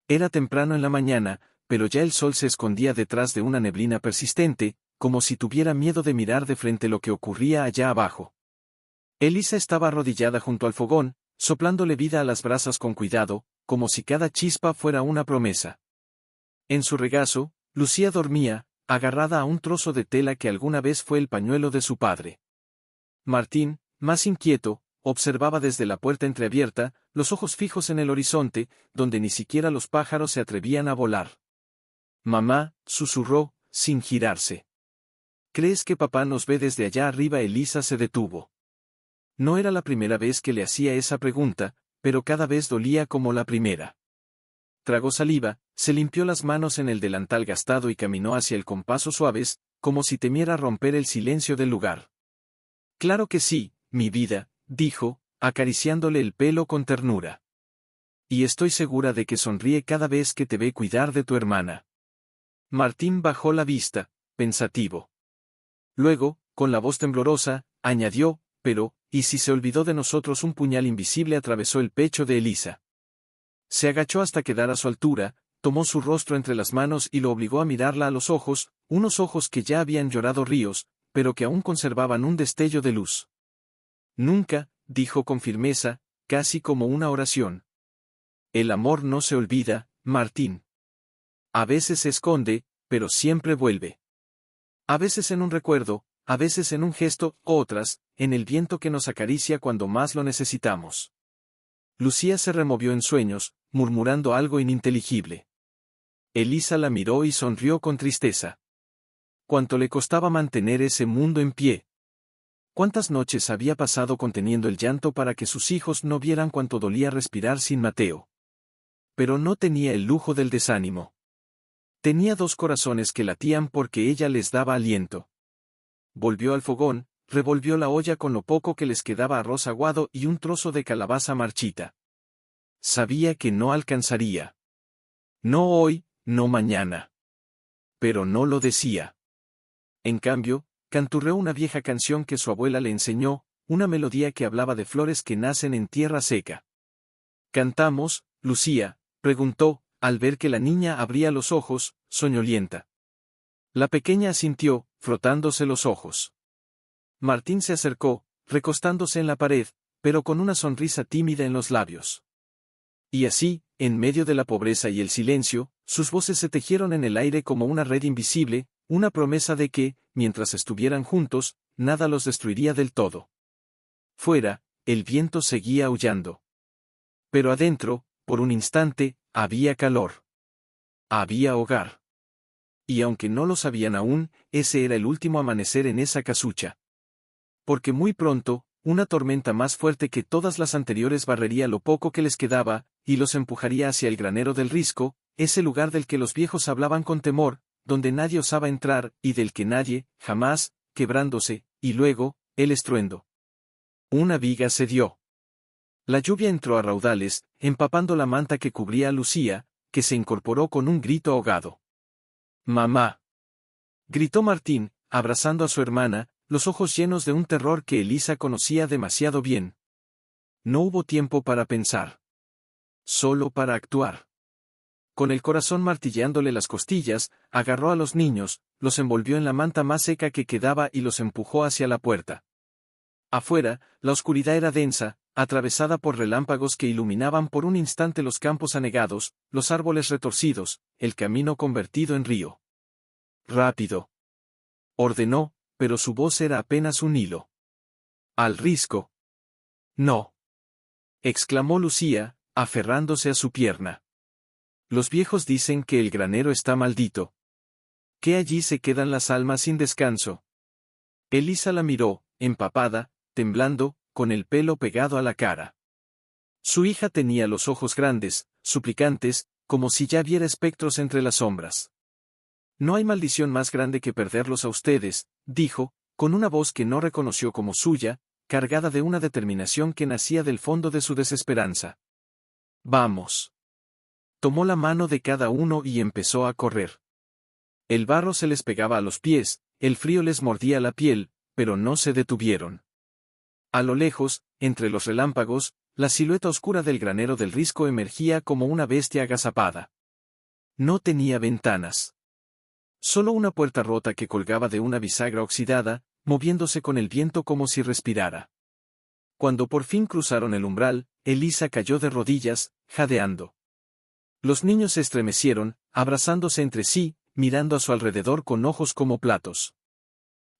Era temprano en la mañana, pero ya el sol se escondía detrás de una neblina persistente, como si tuviera miedo de mirar de frente lo que ocurría allá abajo. Elisa estaba arrodillada junto al fogón, soplándole vida a las brasas con cuidado, como si cada chispa fuera una promesa. En su regazo, Lucía dormía, agarrada a un trozo de tela que alguna vez fue el pañuelo de su padre. Martín, más inquieto, observaba desde la puerta entreabierta, los ojos fijos en el horizonte, donde ni siquiera los pájaros se atrevían a volar. Mamá, susurró, sin girarse. ¿Crees que papá nos ve desde allá arriba? Elisa se detuvo. No era la primera vez que le hacía esa pregunta, pero cada vez dolía como la primera. Tragó saliva, se limpió las manos en el delantal gastado y caminó hacia el con pasos suaves, como si temiera romper el silencio del lugar. Claro que sí, mi vida, dijo, acariciándole el pelo con ternura. Y estoy segura de que sonríe cada vez que te ve cuidar de tu hermana. Martín bajó la vista, pensativo. Luego, con la voz temblorosa, añadió, pero, ¿y si se olvidó de nosotros? Un puñal invisible atravesó el pecho de Elisa. Se agachó hasta quedar a su altura, tomó su rostro entre las manos y lo obligó a mirarla a los ojos, unos ojos que ya habían llorado ríos, pero que aún conservaban un destello de luz. Nunca, dijo con firmeza, casi como una oración. El amor no se olvida, Martín. A veces se esconde, pero siempre vuelve. A veces en un recuerdo, a veces en un gesto, otras, en el viento que nos acaricia cuando más lo necesitamos. Lucía se removió en sueños, murmurando algo ininteligible. Elisa la miró y sonrió con tristeza. ¿Cuánto le costaba mantener ese mundo en pie? ¿Cuántas noches había pasado conteniendo el llanto para que sus hijos no vieran cuánto dolía respirar sin Mateo? Pero no tenía el lujo del desánimo. Tenía dos corazones que latían porque ella les daba aliento. Volvió al fogón, revolvió la olla con lo poco que les quedaba arroz aguado y un trozo de calabaza marchita. Sabía que no alcanzaría. No hoy, no mañana. Pero no lo decía. En cambio, canturreó una vieja canción que su abuela le enseñó, una melodía que hablaba de flores que nacen en tierra seca. ¿Cantamos, Lucía?, preguntó, al ver que la niña abría los ojos, soñolienta. La pequeña asintió, frotándose los ojos. Martín se acercó, recostándose en la pared, pero con una sonrisa tímida en los labios. Y así, en medio de la pobreza y el silencio, sus voces se tejieron en el aire como una red invisible, una promesa de que, mientras estuvieran juntos, nada los destruiría del todo. Fuera, el viento seguía aullando. Pero adentro, por un instante, había calor. Había hogar. Y aunque no lo sabían aún, ese era el último amanecer en esa casucha. Porque muy pronto, una tormenta más fuerte que todas las anteriores barrería lo poco que les quedaba, y los empujaría hacia el granero del Risco, ese lugar del que los viejos hablaban con temor, donde nadie osaba entrar, y del que nadie, jamás, quebrándose, y luego, el estruendo. Una viga cedió. La lluvia entró a raudales, empapando la manta que cubría a Lucía, que se incorporó con un grito ahogado. «¡Mamá!», gritó Martín, abrazando a su hermana, los ojos llenos de un terror que Elisa conocía demasiado bien. No hubo tiempo para pensar. Solo para actuar. Con el corazón martilleándole las costillas, agarró a los niños, los envolvió en la manta más seca que quedaba y los empujó hacia la puerta. Afuera, la oscuridad era densa, atravesada por relámpagos que iluminaban por un instante los campos anegados, los árboles retorcidos, el camino convertido en río. «Rápido», ordenó, pero su voz era apenas un hilo. «Al Risco». «No», exclamó Lucía, aferrándose a su pierna. «Los viejos dicen que el granero está maldito. Que allí se quedan las almas sin descanso». Elisa la miró, empapada, temblando, con el pelo pegado a la cara. Su hija tenía los ojos grandes, suplicantes, como si ya viera espectros entre las sombras. «No hay maldición más grande que perderlos a ustedes», dijo, con una voz que no reconoció como suya, cargada de una determinación que nacía del fondo de su desesperanza. «Vamos». Tomó la mano de cada uno y empezó a correr. El barro se les pegaba a los pies, el frío les mordía la piel, pero no se detuvieron. A lo lejos, entre los relámpagos, la silueta oscura del granero del Risco emergía como una bestia agazapada. No tenía ventanas. Solo una puerta rota que colgaba de una bisagra oxidada, moviéndose con el viento como si respirara. Cuando por fin cruzaron el umbral, Elisa cayó de rodillas, jadeando. Los niños se estremecieron, abrazándose entre sí, mirando a su alrededor con ojos como platos.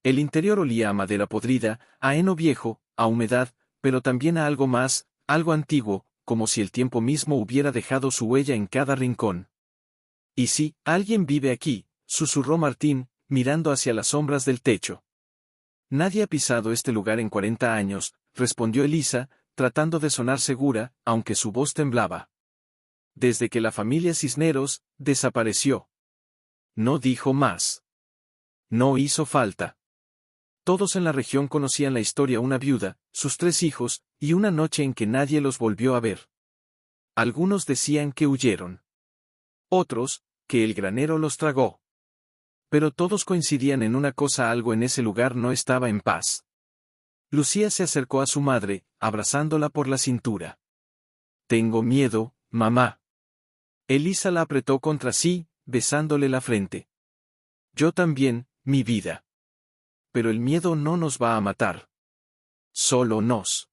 El interior olía a madera podrida, a heno viejo, a humedad, pero también a algo más, algo antiguo, como si el tiempo mismo hubiera dejado su huella en cada rincón. «¿Y si alguien vive aquí?», susurró Martín, mirando hacia las sombras del techo. «Nadie ha pisado este lugar en 40 años», respondió Elisa, tratando de sonar segura, aunque su voz temblaba. «Desde que la familia Cisneros desapareció». No dijo más. No hizo falta. Todos en la región conocían la historia: una viuda, sus 3 hijos, y una noche en que nadie los volvió a ver. Algunos decían que huyeron. Otros, que el granero los tragó. Pero todos coincidían en una cosa: algo en ese lugar no estaba en paz. Lucía se acercó a su madre, abrazándola por la cintura. «Tengo miedo, mamá». Elisa la apretó contra sí, besándole la frente. «Yo también, mi vida. Pero el miedo no nos va a matar. Solo nos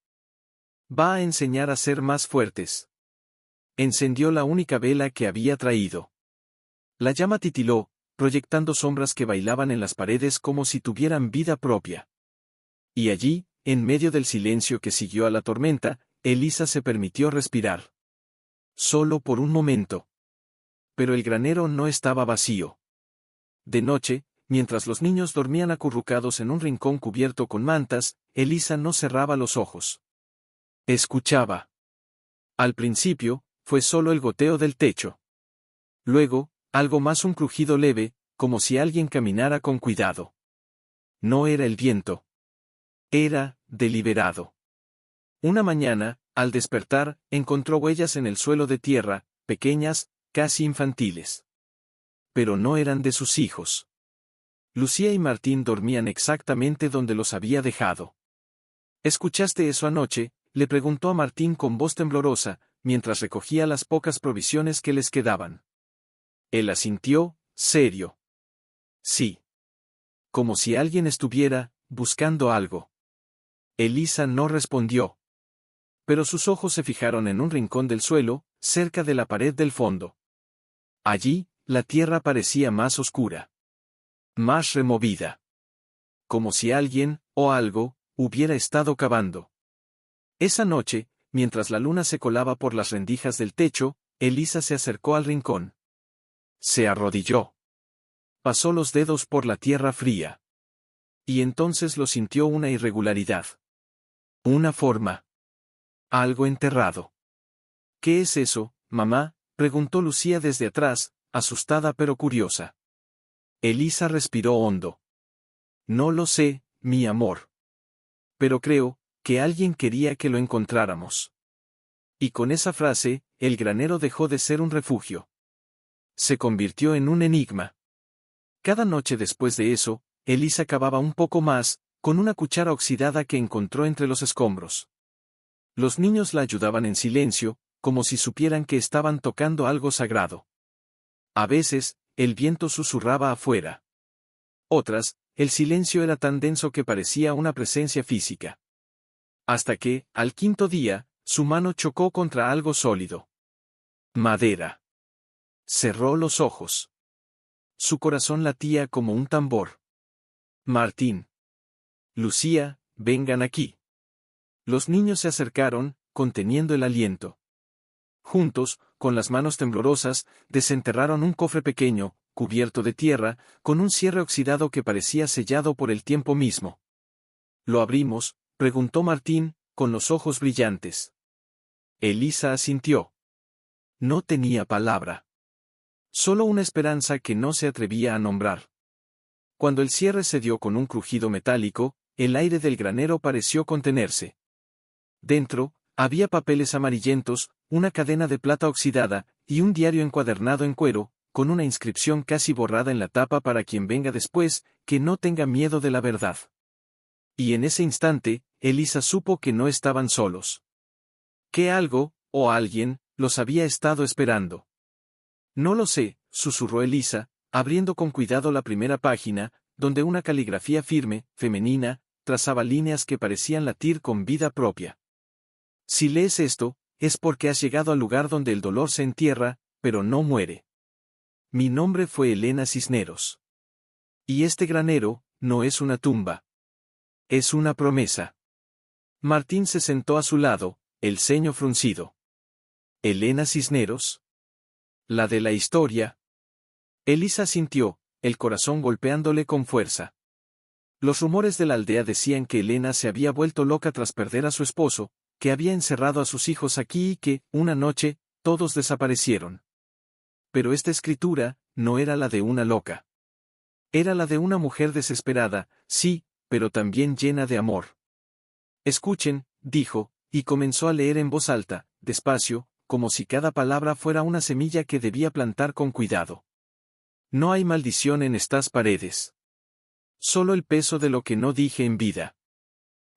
va a enseñar a ser más fuertes». Encendió la única vela que había traído. La llama titiló, proyectando sombras que bailaban en las paredes como si tuvieran vida propia. Y allí, en medio del silencio que siguió a la tormenta, Elisa se permitió respirar. Solo por un momento. Pero el granero no estaba vacío. De noche, mientras los niños dormían acurrucados en un rincón cubierto con mantas, Elisa no cerraba los ojos. Escuchaba. Al principio, fue solo el goteo del techo. Luego, algo más: un crujido leve, como si alguien caminara con cuidado. No era el viento. Era deliberado. Una mañana, al despertar, encontró huellas en el suelo de tierra, pequeñas, casi infantiles. Pero no eran de sus hijos. Lucía y Martín dormían exactamente donde los había dejado. «¿Escuchaste eso anoche?», le preguntó a Martín con voz temblorosa, mientras recogía las pocas provisiones que les quedaban. Él asintió, serio. «Sí». Como si alguien estuviera buscando algo. Elisa no respondió. Pero sus ojos se fijaron en un rincón del suelo, cerca de la pared del fondo. Allí, la tierra parecía más oscura. Más removida. Como si alguien, o algo, hubiera estado cavando. Esa noche, mientras la luna se colaba por las rendijas del techo, Elisa se acercó al rincón. Se arrodilló. Pasó los dedos por la tierra fría. Y entonces lo sintió: una irregularidad. Una forma. Algo enterrado. «¿Qué es eso, mamá?», preguntó Lucía desde atrás, asustada pero curiosa. Elisa respiró hondo. «No lo sé, mi amor. Pero creo que alguien quería que lo encontráramos». Y con esa frase, el granero dejó de ser un refugio. Se convirtió en un enigma. Cada noche después de eso, Elisa cavaba un poco más, con una cuchara oxidada que encontró entre los escombros. Los niños la ayudaban en silencio, como si supieran que estaban tocando algo sagrado. A veces, el viento susurraba afuera. Otras, el silencio era tan denso que parecía una presencia física. Hasta que, al 5.º día, su mano chocó contra algo sólido. Madera. Cerró los ojos. Su corazón latía como un tambor. «Martín. Lucía, vengan aquí». Los niños se acercaron, conteniendo el aliento. Juntos, con las manos temblorosas, desenterraron un cofre pequeño, cubierto de tierra, con un cierre oxidado que parecía sellado por el tiempo mismo. «¿Lo abrimos?», preguntó Martín, con los ojos brillantes. Elisa asintió. No tenía palabra. Solo una esperanza que no se atrevía a nombrar. Cuando el cierre se dio con un crujido metálico, el aire del granero pareció contenerse. Dentro, había papeles amarillentos, una cadena de plata oxidada, y un diario encuadernado en cuero, con una inscripción casi borrada en la tapa: «Para quien venga después, que no tenga miedo de la verdad». Y en ese instante, Elisa supo que no estaban solos. Que algo, o alguien, los había estado esperando. «No lo sé», susurró Elisa, abriendo con cuidado la primera página, donde una caligrafía firme, femenina, trazaba líneas que parecían latir con vida propia. Si lees esto, es porque has llegado al lugar donde el dolor se entierra, pero no muere. Mi nombre fue Elena Cisneros. Y este granero, no es una tumba. Es una promesa. Martín se sentó a su lado, el ceño fruncido. ¿Elena Cisneros? ¿La de la historia? Elisa sintió, el corazón golpeándole con fuerza. Los rumores de la aldea decían que Elena se había vuelto loca tras perder a su esposo, que había encerrado a sus hijos aquí y que, una noche, todos desaparecieron. Pero esta escritura, no era la de una loca. Era la de una mujer desesperada, sí, pero también llena de amor. Escuchen, dijo, y comenzó a leer en voz alta, despacio, como si cada palabra fuera una semilla que debía plantar con cuidado. No hay maldición en estas paredes. Solo el peso de lo que no dije en vida.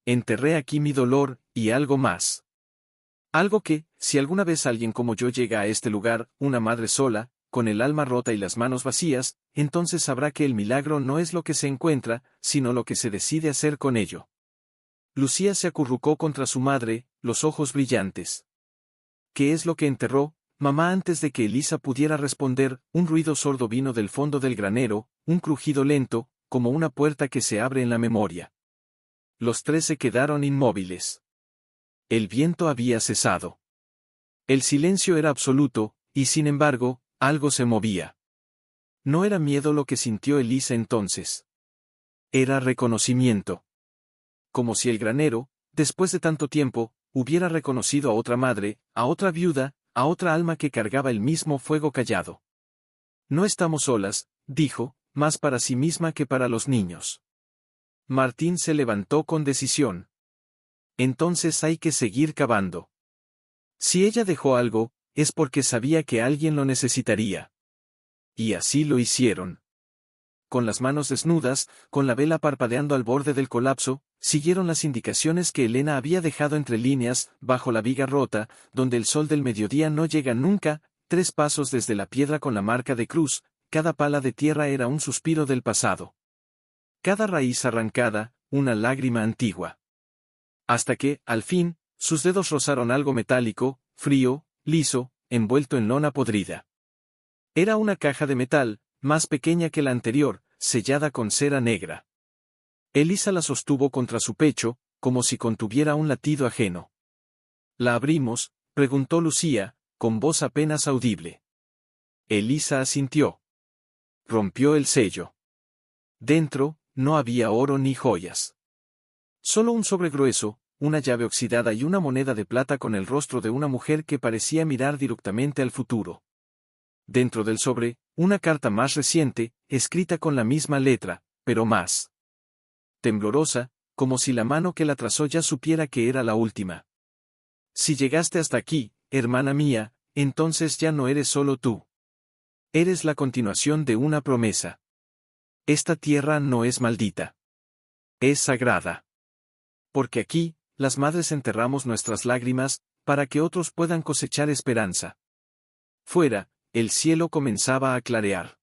Enterré aquí mi dolor, y algo más. Algo que, si alguna vez alguien como yo llega a este lugar, una madre sola, con el alma rota y las manos vacías, entonces sabrá que el milagro no es lo que se encuentra, sino lo que se decide hacer con ello. Lucía se acurrucó contra su madre, los ojos brillantes. ¿Qué es lo que enterró, mamá? Antes de que Elisa pudiera responder, un ruido sordo vino del fondo del granero, un crujido lento, como una puerta que se abre en la memoria. Los tres se quedaron inmóviles. El viento había cesado. El silencio era absoluto, y sin embargo, algo se movía. No era miedo lo que sintió Elisa entonces. Era reconocimiento. Como si el granero, después de tanto tiempo, hubiera reconocido a otra madre, a otra viuda, a otra alma que cargaba el mismo fuego callado. No estamos solas, dijo, más para sí misma que para los niños. Martín se levantó con decisión. Entonces hay que seguir cavando. Si ella dejó algo, es porque sabía que alguien lo necesitaría. Y así lo hicieron. Con las manos desnudas, con la vela parpadeando al borde del colapso, siguieron las indicaciones que Elena había dejado entre líneas, bajo la viga rota, donde el sol del mediodía no llega nunca, 3 pasos desde la piedra con la marca de cruz, cada pala de tierra era un suspiro del pasado. Cada raíz arrancada, una lágrima antigua. Hasta que, al fin, sus dedos rozaron algo metálico, frío, liso, envuelto en lona podrida. Era una caja de metal, más pequeña que la anterior, sellada con cera negra. Elisa la sostuvo contra su pecho, como si contuviera un latido ajeno. ¿La abrimos?, preguntó Lucía, con voz apenas audible. Elisa asintió. Rompió el sello. Dentro, no había oro ni joyas. Solo un sobre grueso, una llave oxidada y una moneda de plata con el rostro de una mujer que parecía mirar directamente al futuro. Dentro del sobre, una carta más reciente, escrita con la misma letra, pero más temblorosa, como si la mano que la trazó ya supiera que era la última. Si llegaste hasta aquí, hermana mía, entonces ya no eres solo tú. Eres la continuación de una promesa. Esta tierra no es maldita. Es sagrada. Porque aquí, las madres enterramos nuestras lágrimas, para que otros puedan cosechar esperanza. Fuera, el cielo comenzaba a clarear.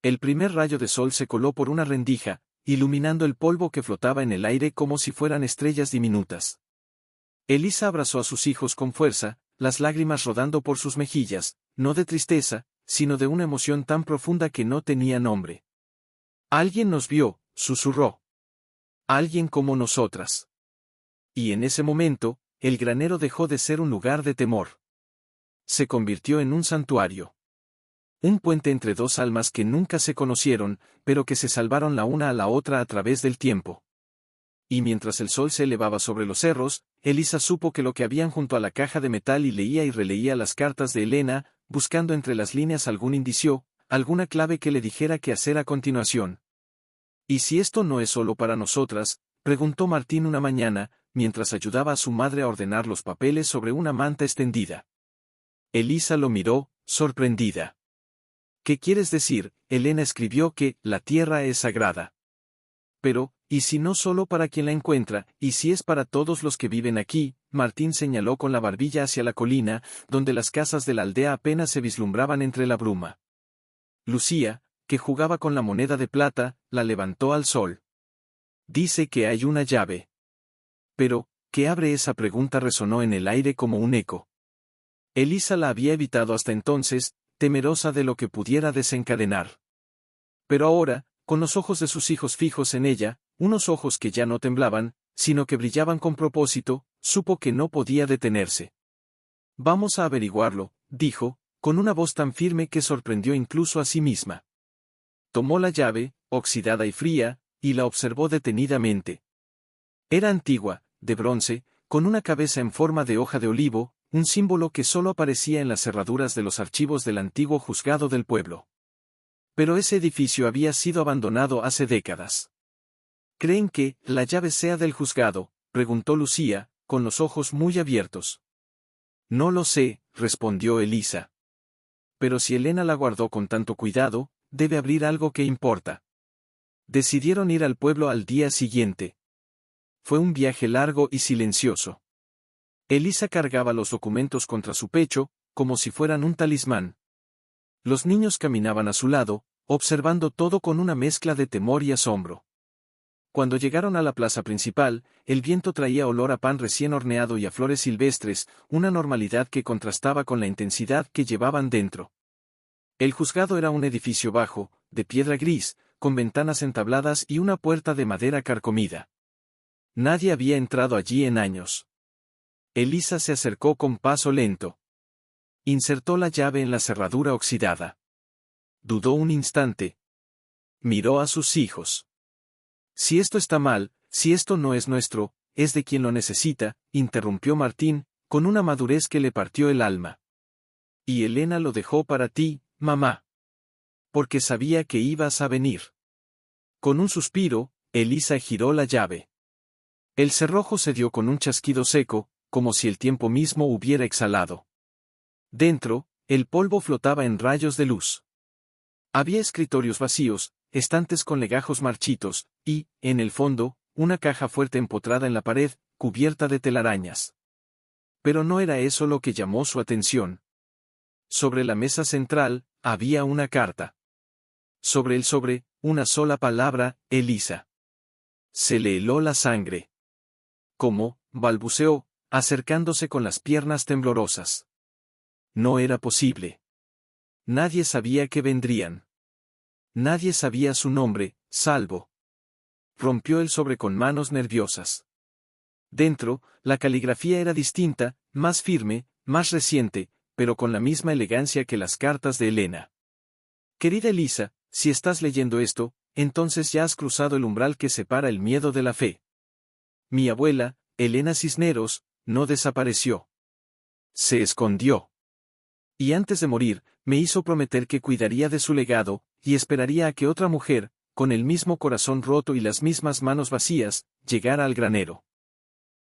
El primer rayo de sol se coló por una rendija, iluminando el polvo que flotaba en el aire como si fueran estrellas diminutas. Elisa abrazó a sus hijos con fuerza, las lágrimas rodando por sus mejillas, no de tristeza, sino de una emoción tan profunda que no tenía nombre. Alguien nos vio, susurró. Alguien como nosotras. Y en ese momento, el granero dejó de ser un lugar de temor. Se convirtió en un santuario. Un puente entre dos almas que nunca se conocieron, pero que se salvaron la una a la otra a través del tiempo. Y mientras el sol se elevaba sobre los cerros, Elisa supo que lo que habían junto a la caja de metal y leía y releía las cartas de Elena, buscando entre las líneas algún indicio, alguna clave que le dijera qué hacer a continuación. ¿Y si esto no es solo para nosotras?, preguntó Martín una mañana, mientras ayudaba a su madre a ordenar los papeles sobre una manta extendida. Elisa lo miró, sorprendida. ¿Qué quieres decir? Elena escribió que la tierra es sagrada. Pero, ¿y si no solo para quien la encuentra, y si es para todos los que viven aquí? Martín señaló con la barbilla hacia la colina, donde las casas de la aldea apenas se vislumbraban entre la bruma. Lucía, que jugaba con la moneda de plata, la levantó al sol. Dice que hay una llave. Pero, ¿qué abre esa pregunta? Resonó en el aire como un eco. Elisa la había evitado hasta entonces, temerosa de lo que pudiera desencadenar. Pero ahora, con los ojos de sus hijos fijos en ella, unos ojos que ya no temblaban, sino que brillaban con propósito, supo que no podía detenerse. Vamos a averiguarlo, dijo, con una voz tan firme que sorprendió incluso a sí misma. Tomó la llave, oxidada y fría, y la observó detenidamente. Era antigua, de bronce, con una cabeza en forma de hoja de olivo, un símbolo que solo aparecía en las cerraduras de los archivos del antiguo juzgado del pueblo. Pero ese edificio había sido abandonado hace décadas. ¿Creen que la llave sea del juzgado?, preguntó Lucía, con los ojos muy abiertos. No lo sé, respondió Elisa. Pero si Elena la guardó con tanto cuidado, debe abrir algo que importa. Decidieron ir al pueblo al día siguiente. Fue un viaje largo y silencioso. Elisa cargaba los documentos contra su pecho, como si fueran un talismán. Los niños caminaban a su lado, observando todo con una mezcla de temor y asombro. Cuando llegaron a la plaza principal, el viento traía olor a pan recién horneado y a flores silvestres, una normalidad que contrastaba con la intensidad que llevaban dentro. El juzgado era un edificio bajo, de piedra gris, con ventanas entabladas y una puerta de madera carcomida. Nadie había entrado allí en años. Elisa se acercó con paso lento. Insertó la llave en la cerradura oxidada. Dudó un instante. Miró a sus hijos. Si esto está mal, si esto no es nuestro, es de quien lo necesita, interrumpió Martín, con una madurez que le partió el alma. Y Elena lo dejó para ti, mamá. Porque sabía que ibas a venir. Con un suspiro, Elisa giró la llave. El cerrojo se dio con un chasquido seco, como si el tiempo mismo hubiera exhalado. Dentro, el polvo flotaba en rayos de luz. Había escritorios vacíos, estantes con legajos marchitos, y, en el fondo, una caja fuerte empotrada en la pared, cubierta de telarañas. Pero no era eso lo que llamó su atención. Sobre la mesa central, había una carta. Sobre el sobre, una sola palabra, Elisa. Se le heló la sangre. ¿Cómo?, balbuceó, acercándose con las piernas temblorosas. No era posible. Nadie sabía que vendrían. Nadie sabía su nombre, salvo. Rompió el sobre con manos nerviosas. Dentro, la caligrafía era distinta, más firme, más reciente, pero con la misma elegancia que las cartas de Elena. Querida Elisa, si estás leyendo esto, entonces ya has cruzado el umbral que separa el miedo de la fe. Mi abuela, Elena Cisneros, no desapareció. Se escondió. Y antes de morir, me hizo prometer que cuidaría de su legado, y esperaría a que otra mujer, con el mismo corazón roto y las mismas manos vacías, llegara al granero.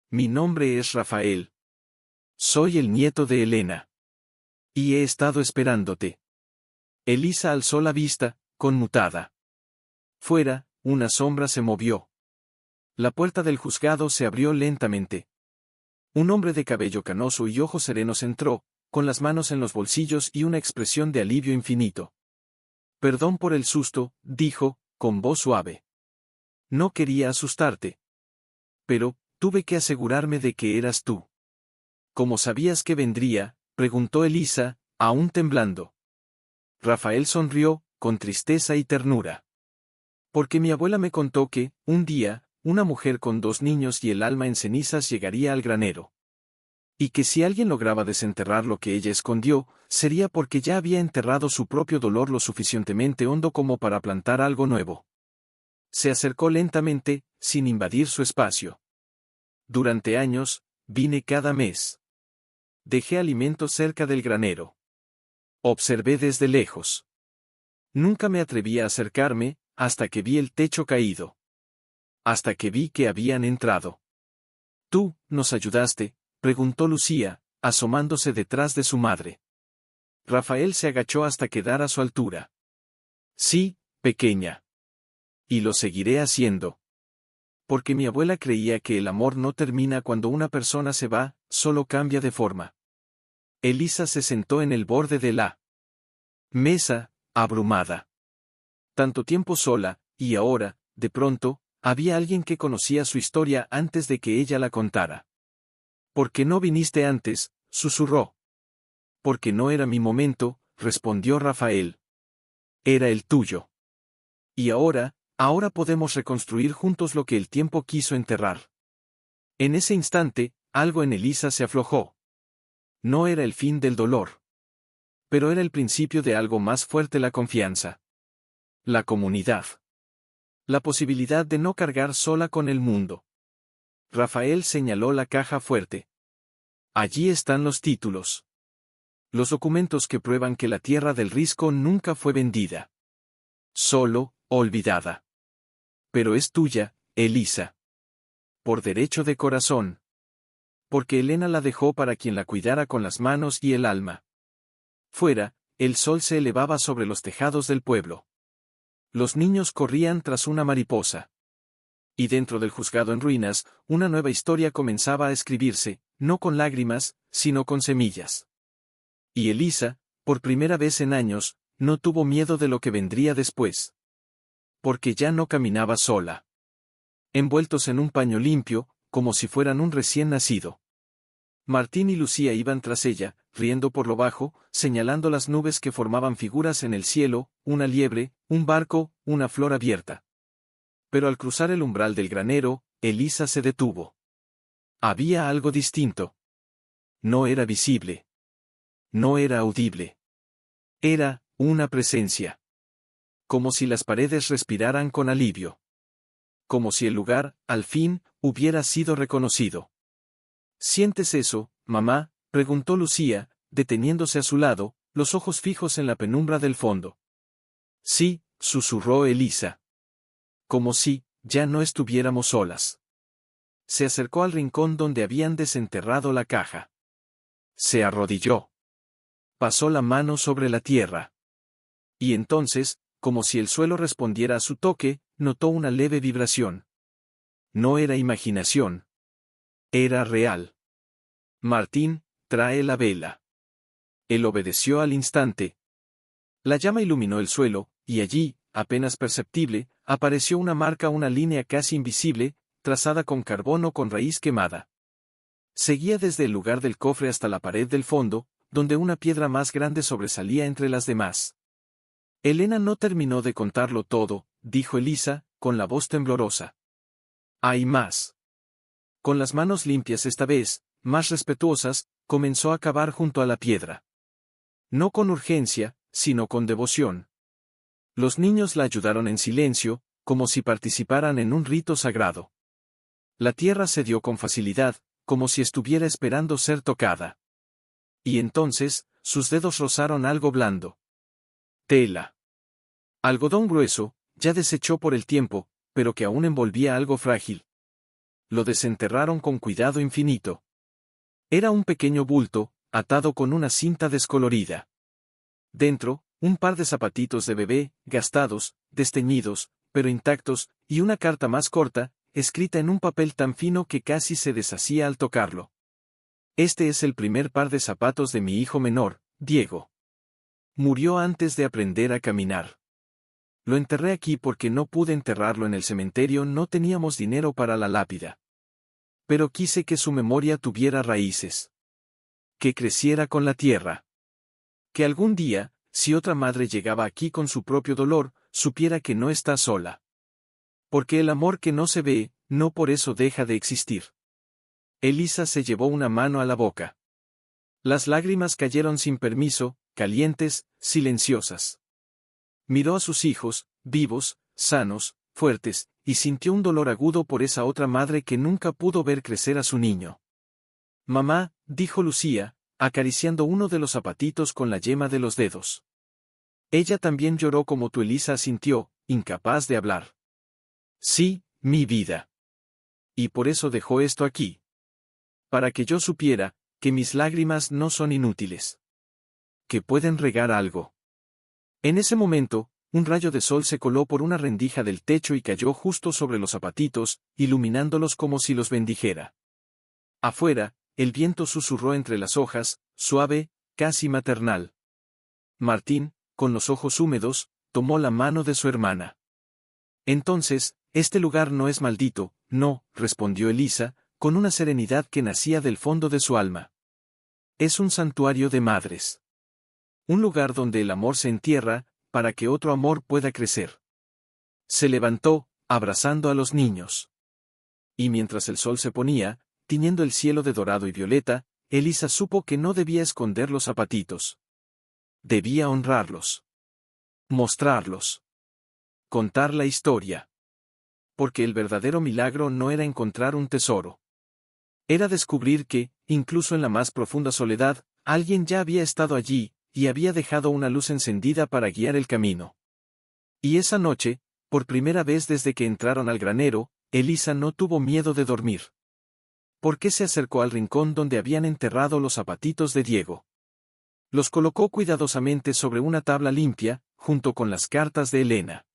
Mi nombre es Rafael. Soy el nieto de Elena. Y he estado esperándote. Elisa alzó la vista, conmutada. Fuera, una sombra se movió. La puerta del juzgado se abrió lentamente. Un hombre de cabello canoso y ojos serenos entró, con las manos en los bolsillos y una expresión de alivio infinito. Perdón por el susto, dijo, con voz suave. No quería asustarte. Pero, tuve que asegurarme de que eras tú. ¿Cómo sabías que vendría?, preguntó Elisa, aún temblando. Rafael sonrió, con tristeza y ternura. Porque mi abuela me contó que, un día, una mujer con 2 niños y el alma en cenizas llegaría al granero. Y que si alguien lograba desenterrar lo que ella escondió, sería porque ya había enterrado su propio dolor lo suficientemente hondo como para plantar algo nuevo. Se acercó lentamente, sin invadir su espacio. Durante años, vine cada mes. Dejé alimento cerca del granero. Observé desde lejos. Nunca me atreví a acercarme, hasta que vi el techo caído. Hasta que vi que habían entrado. ¿Tú nos ayudaste?, preguntó Lucía, asomándose detrás de su madre. Rafael se agachó hasta quedar a su altura. Sí, pequeña. Y lo seguiré haciendo. Porque mi abuela creía que el amor no termina cuando una persona se va, solo cambia de forma. Elisa se sentó en el borde de la mesa, abrumada. Tanto tiempo sola, y ahora, de pronto, había alguien que conocía su historia antes de que ella la contara. ¿Por qué no viniste antes?, susurró. Porque no era mi momento, respondió Rafael. Era el tuyo. Y ahora podemos reconstruir juntos lo que el tiempo quiso enterrar. En ese instante, algo en Elisa se aflojó. No era el fin del dolor. Pero era el principio de algo más fuerte: la confianza. La comunidad. La posibilidad de no cargar sola con el mundo. Rafael señaló la caja fuerte. Allí están los títulos. Los documentos que prueban que la tierra del Risco nunca fue vendida. Solo, olvidada. Pero es tuya, Elisa. Por derecho de corazón. Porque Elena la dejó para quien la cuidara con las manos y el alma. Fuera, el sol se elevaba sobre los tejados del pueblo. Los niños corrían tras una mariposa. Y dentro del juzgado en ruinas, una nueva historia comenzaba a escribirse, no con lágrimas, sino con semillas. Y Elisa, por primera vez en años, no tuvo miedo de lo que vendría después. Porque ya no caminaba sola. Envueltos en un paño limpio, como si fueran un recién nacido. Martín y Lucía iban tras ella, riendo por lo bajo, señalando las nubes que formaban figuras en el cielo, una liebre, un barco, una flor abierta. Pero al cruzar el umbral del granero, Elisa se detuvo. Había algo distinto. No era visible. No era audible. Era una presencia. Como si las paredes respiraran con alivio. Como si el lugar, al fin, hubiera sido reconocido. ¿Sientes eso, mamá?, preguntó Lucía, deteniéndose a su lado, los ojos fijos en la penumbra del fondo. Sí, susurró Elisa. Como si ya no estuviéramos solas. Se acercó al rincón donde habían desenterrado la caja. Se arrodilló. Pasó la mano sobre la tierra. Y entonces, como si el suelo respondiera a su toque, notó una leve vibración. No era imaginación. Era real. Martín, trae la vela. Él obedeció al instante. La llama iluminó el suelo, y allí, apenas perceptible, apareció una marca, una línea casi invisible, trazada con carbón o con raíz quemada. Seguía desde el lugar del cofre hasta la pared del fondo, donde una piedra más grande sobresalía entre las demás. Elena no terminó de contarlo todo, dijo Elisa, con la voz temblorosa. Hay más. Con las manos limpias esta vez, más respetuosas, comenzó a cavar junto a la piedra. No con urgencia, sino con devoción. Los niños la ayudaron en silencio, como si participaran en un rito sagrado. La tierra cedió con facilidad, como si estuviera esperando ser tocada. Y entonces, sus dedos rozaron algo blando. Tela. Algodón grueso, ya deshecho por el tiempo, pero que aún envolvía algo frágil. Lo desenterraron con cuidado infinito. Era un pequeño bulto, atado con una cinta descolorida. Dentro, un par de zapatitos de bebé, gastados, desteñidos, pero intactos, y una carta más corta, escrita en un papel tan fino que casi se deshacía al tocarlo. Este es el primer par de zapatos de mi hijo menor, Diego. Murió antes de aprender a caminar. Lo enterré aquí porque no pude enterrarlo en el cementerio, no teníamos dinero para la lápida. Pero quise que su memoria tuviera raíces. Que creciera con la tierra. Que algún día, si otra madre llegaba aquí con su propio dolor, supiera que no está sola. Porque el amor que no se ve, no por eso deja de existir. Elisa se llevó una mano a la boca. Las lágrimas cayeron sin permiso, calientes, silenciosas. Miró a sus hijos, vivos, sanos, fuertes, y sintió un dolor agudo por esa otra madre que nunca pudo ver crecer a su niño. Mamá, dijo Lucía, acariciando uno de los zapatitos con la yema de los dedos. Ella también lloró como tú. Elisa asintió, incapaz de hablar. Sí, mi vida. Y por eso dejó esto aquí. Para que yo supiera, que mis lágrimas no son inútiles. Que pueden regar algo. En ese momento, un rayo de sol se coló por una rendija del techo y cayó justo sobre los zapatitos, iluminándolos como si los bendijera. Afuera, el viento susurró entre las hojas, suave, casi maternal. Martín, con los ojos húmedos, tomó la mano de su hermana. Entonces, este lugar no es maldito, no, respondió Elisa, con una serenidad que nacía del fondo de su alma. Es un santuario de madres. Un lugar donde el amor se entierra, para que otro amor pueda crecer. Se levantó, abrazando a los niños. Y mientras el sol se ponía, tiñendo el cielo de dorado y violeta, Elisa supo que no debía esconder los zapatitos. Debía honrarlos. Mostrarlos. Contar la historia. Porque el verdadero milagro no era encontrar un tesoro. Era descubrir que, incluso en la más profunda soledad, alguien ya había estado allí, y había dejado una luz encendida para guiar el camino. Y esa noche, por primera vez desde que entraron al granero, Elisa no tuvo miedo de dormir. Porque se acercó al rincón donde habían enterrado los zapatitos de Diego. Los colocó cuidadosamente sobre una tabla limpia, junto con las cartas de Elena.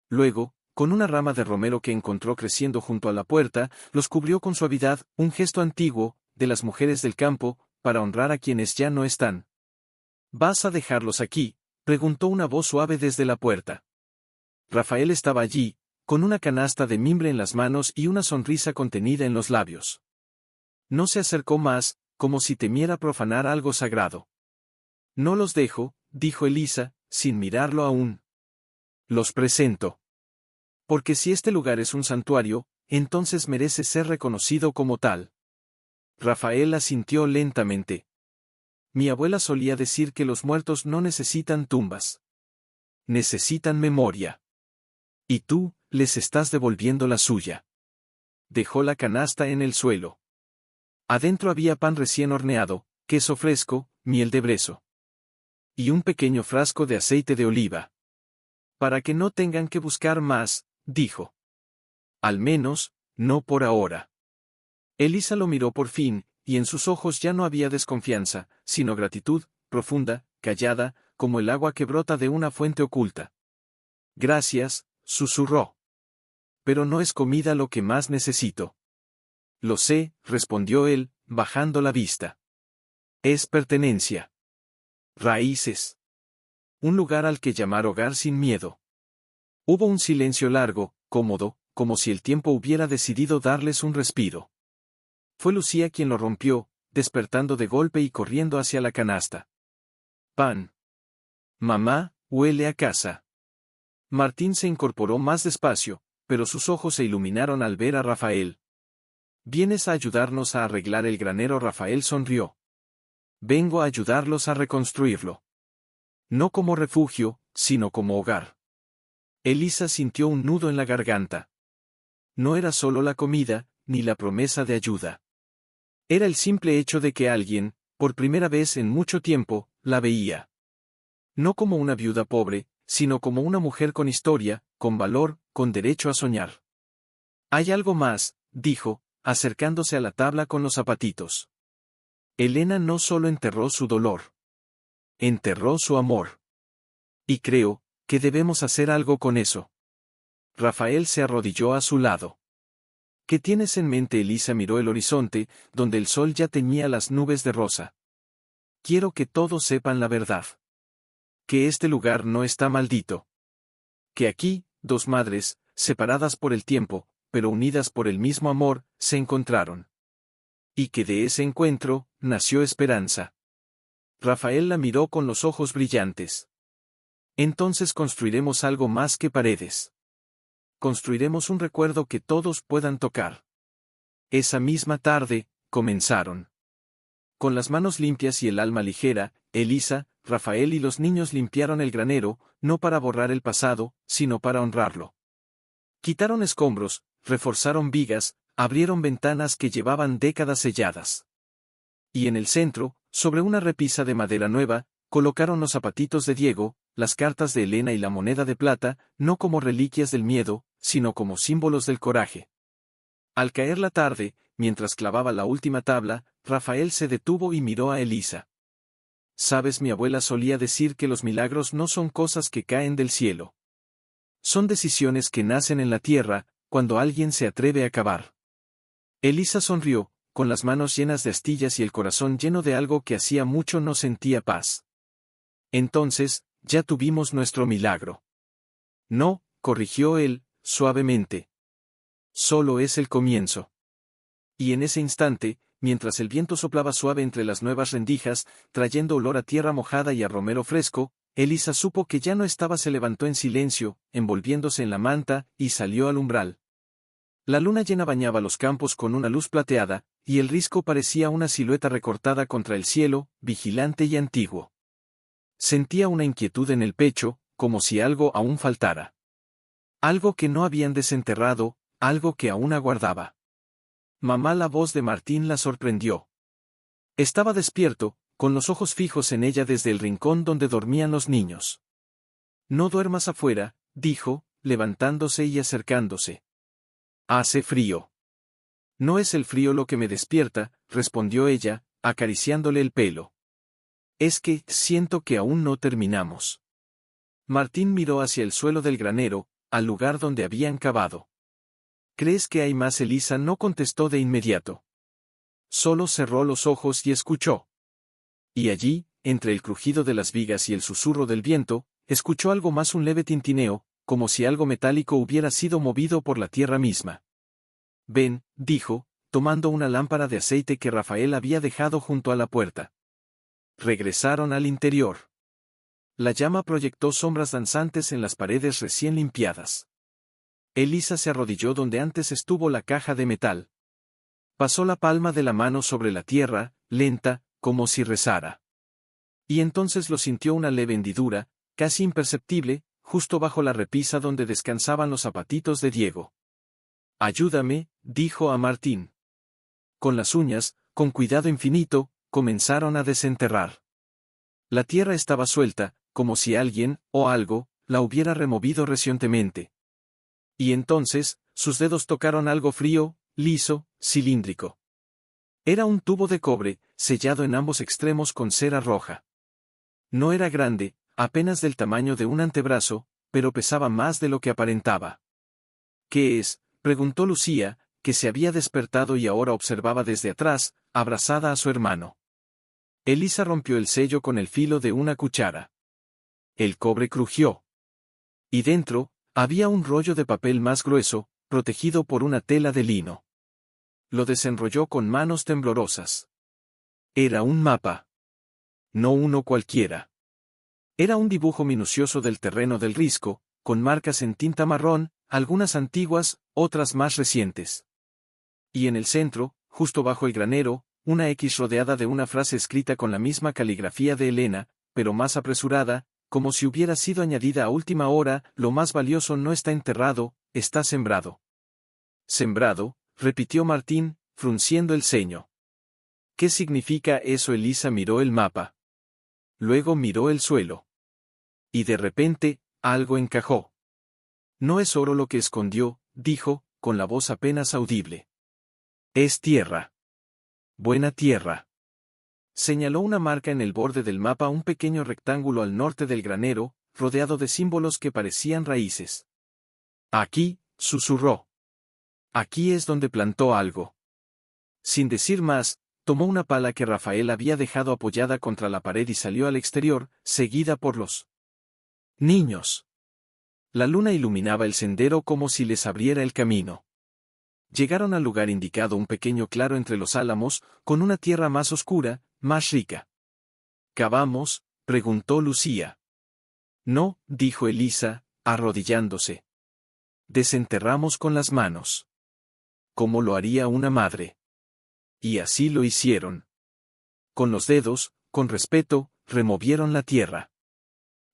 Luego, con una rama de romero que encontró creciendo junto a la puerta, los cubrió con suavidad, un gesto antiguo, de las mujeres del campo, para honrar a quienes ya no están. ¿Vas a dejarlos aquí?, preguntó una voz suave desde la puerta. Rafael estaba allí, con una canasta de mimbre en las manos y una sonrisa contenida en los labios. No se acercó más, como si temiera profanar algo sagrado. No los dejo, dijo Elisa, sin mirarlo aún. Los presento. Porque si este lugar es un santuario, entonces merece ser reconocido como tal. Rafael asintió lentamente. Mi abuela solía decir que los muertos no necesitan tumbas. Necesitan memoria. Y tú, les estás devolviendo la suya. Dejó la canasta en el suelo. Adentro había pan recién horneado, queso fresco, miel de brezo. Y un pequeño frasco de aceite de oliva. Para que no tengan que buscar más, dijo. Al menos, no por ahora. Elisa lo miró por fin, y en sus ojos ya no había desconfianza, sino gratitud, profunda, callada, como el agua que brota de una fuente oculta. Gracias, susurró. Pero no es comida lo que más necesito. Lo sé, respondió él, bajando la vista. Es pertenencia. Raíces. Un lugar al que llamar hogar sin miedo. Hubo un silencio largo, cómodo, como si el tiempo hubiera decidido darles un respiro. Fue Lucía quien lo rompió, despertando de golpe y corriendo hacia la canasta. Pan. Mamá, huele a casa. Martín se incorporó más despacio, pero sus ojos se iluminaron al ver a Rafael. ¿Vienes a ayudarnos a arreglar el granero? Rafael sonrió. Vengo a ayudarlos a reconstruirlo. No como refugio, sino como hogar. Elisa sintió un nudo en la garganta. No era solo la comida, ni la promesa de ayuda. Era el simple hecho de que alguien, por primera vez en mucho tiempo, la veía. No como una viuda pobre, sino como una mujer con historia, con valor, con derecho a soñar. Hay algo más, dijo, acercándose a la tabla con los zapatitos. Elena no solo enterró su dolor. Enterró su amor. Y creo, que debemos hacer algo con eso. Rafael se arrodilló a su lado. ¿Qué tienes en mente? Elisa miró el horizonte, donde el sol ya teñía las nubes de rosa. Quiero que todos sepan la verdad. Que este lugar no está maldito. Que aquí, dos madres, separadas por el tiempo, pero unidas por el mismo amor, se encontraron. Y que de ese encuentro, nació esperanza. Rafael la miró con los ojos brillantes. Entonces construiremos algo más que paredes. Construiremos un recuerdo que todos puedan tocar. Esa misma tarde, comenzaron. Con las manos limpias y el alma ligera, Elisa, Rafael y los niños limpiaron el granero, no para borrar el pasado, sino para honrarlo. Quitaron escombros, reforzaron vigas, abrieron ventanas que llevaban décadas selladas. Y en el centro, sobre una repisa de madera nueva, colocaron los zapatitos de Diego, las cartas de Elena y la moneda de plata, no como reliquias del miedo, sino como símbolos del coraje. Al caer la tarde, mientras clavaba la última tabla, Rafael se detuvo y miró a Elisa. Sabes, mi abuela solía decir que los milagros no son cosas que caen del cielo. Son decisiones que nacen en la tierra, cuando alguien se atreve a cavar. Elisa sonrió, con las manos llenas de astillas y el corazón lleno de algo que hacía mucho no sentía paz. Entonces, ya tuvimos nuestro milagro. No, corrigió él, suavemente. Solo es el comienzo. Y en ese instante, mientras el viento soplaba suave entre las nuevas rendijas, trayendo olor a tierra mojada y a romero fresco, Elisa supo que ya no estaba. Se levantó en silencio, envolviéndose en la manta, y salió al umbral. La luna llena bañaba los campos con una luz plateada, y el risco parecía una silueta recortada contra el cielo, vigilante y antiguo. Sentía una inquietud en el pecho, como si algo aún faltara. Algo que no habían desenterrado, algo que aún aguardaba. Mamá. La voz de Martín la sorprendió. Estaba despierto, con los ojos fijos en ella desde el rincón donde dormían los niños. No duermas afuera, dijo, levantándose y acercándose. Hace frío. No es el frío lo que me despierta, respondió ella, acariciándole el pelo. Es que siento que aún no terminamos. Martín miró hacia el suelo del granero, al lugar donde habían cavado. ¿Crees que hay más? Elisa no contestó de inmediato. Solo cerró los ojos y escuchó. Y allí, entre el crujido de las vigas y el susurro del viento, escuchó algo más, un leve tintineo, como si algo metálico hubiera sido movido por la tierra misma. Ven, dijo, tomando una lámpara de aceite que Rafael había dejado junto a la puerta. Regresaron al interior. La llama proyectó sombras danzantes en las paredes recién limpiadas. Elisa se arrodilló donde antes estuvo la caja de metal. Pasó la palma de la mano sobre la tierra, lenta, como si rezara. Y entonces lo sintió una leve hendidura, casi imperceptible, justo bajo la repisa donde descansaban los zapatitos de Diego. Ayúdame, dijo a Martín. Con las uñas, con cuidado infinito, comenzaron a desenterrar. La tierra estaba suelta, como si alguien, o algo, la hubiera removido recientemente. Y entonces, sus dedos tocaron algo frío, liso, cilíndrico. Era un tubo de cobre, sellado en ambos extremos con cera roja. No era grande, apenas del tamaño de un antebrazo, pero pesaba más de lo que aparentaba. ¿Qué es?, preguntó Lucía, que se había despertado y ahora observaba desde atrás, abrazada a su hermano. Elisa rompió el sello con el filo de una cuchara. El cobre crujió. Y dentro, había un rollo de papel más grueso, protegido por una tela de lino. Lo desenrolló con manos temblorosas. Era un mapa. No uno cualquiera. Era un dibujo minucioso del terreno del Risco, con marcas en tinta marrón, algunas antiguas, otras más recientes. Y en el centro, justo bajo el granero, una X rodeada de una frase escrita con la misma caligrafía de Elena, pero más apresurada, como si hubiera sido añadida a última hora: lo más valioso no está enterrado, está sembrado. Sembrado, repitió Martín, frunciendo el ceño. ¿Qué significa eso? Elisa miró el mapa. Luego miró el suelo. Y de repente, algo encajó. No es oro lo que escondió, dijo, con la voz apenas audible. Es tierra. Buena tierra. Señaló una marca en el borde del mapa, un pequeño rectángulo al norte del granero, rodeado de símbolos que parecían raíces. Aquí, susurró. Aquí es donde plantó algo. Sin decir más, tomó una pala que Rafael había dejado apoyada contra la pared y salió al exterior, seguida por los niños. La luna iluminaba el sendero como si les abriera el camino. Llegaron al lugar indicado, un pequeño claro entre los álamos, con una tierra más oscura, más rica. ¿Cavamos?, preguntó Lucía. No, dijo Elisa, arrodillándose. Desenterramos con las manos. Como lo haría una madre. Y así lo hicieron. Con los dedos, con respeto, removieron la tierra.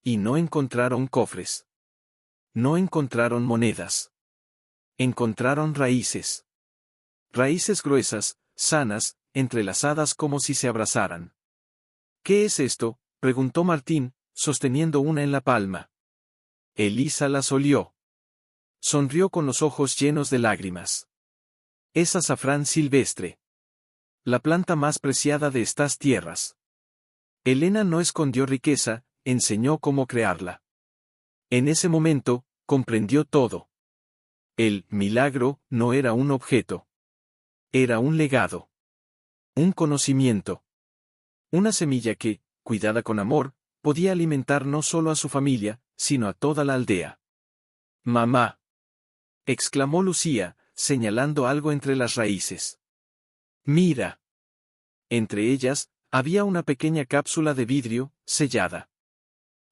Y no encontraron cofres. No encontraron monedas. Encontraron raíces. Raíces gruesas, sanas, entrelazadas como si se abrazaran. ¿Qué es esto?, preguntó Martín, sosteniendo una en la palma. Elisa las olió. Sonrió con los ojos llenos de lágrimas. Es azafrán silvestre. La planta más preciada de estas tierras. Elena no escondió riqueza, enseñó cómo crearla. En ese momento, comprendió todo. El milagro no era un objeto. Era un legado. Un conocimiento. Una semilla que, cuidada con amor, podía alimentar no solo a su familia, sino a toda la aldea. «Mamá», exclamó Lucía, señalando algo entre las raíces. «Mira». Entre ellas, había una pequeña cápsula de vidrio, sellada.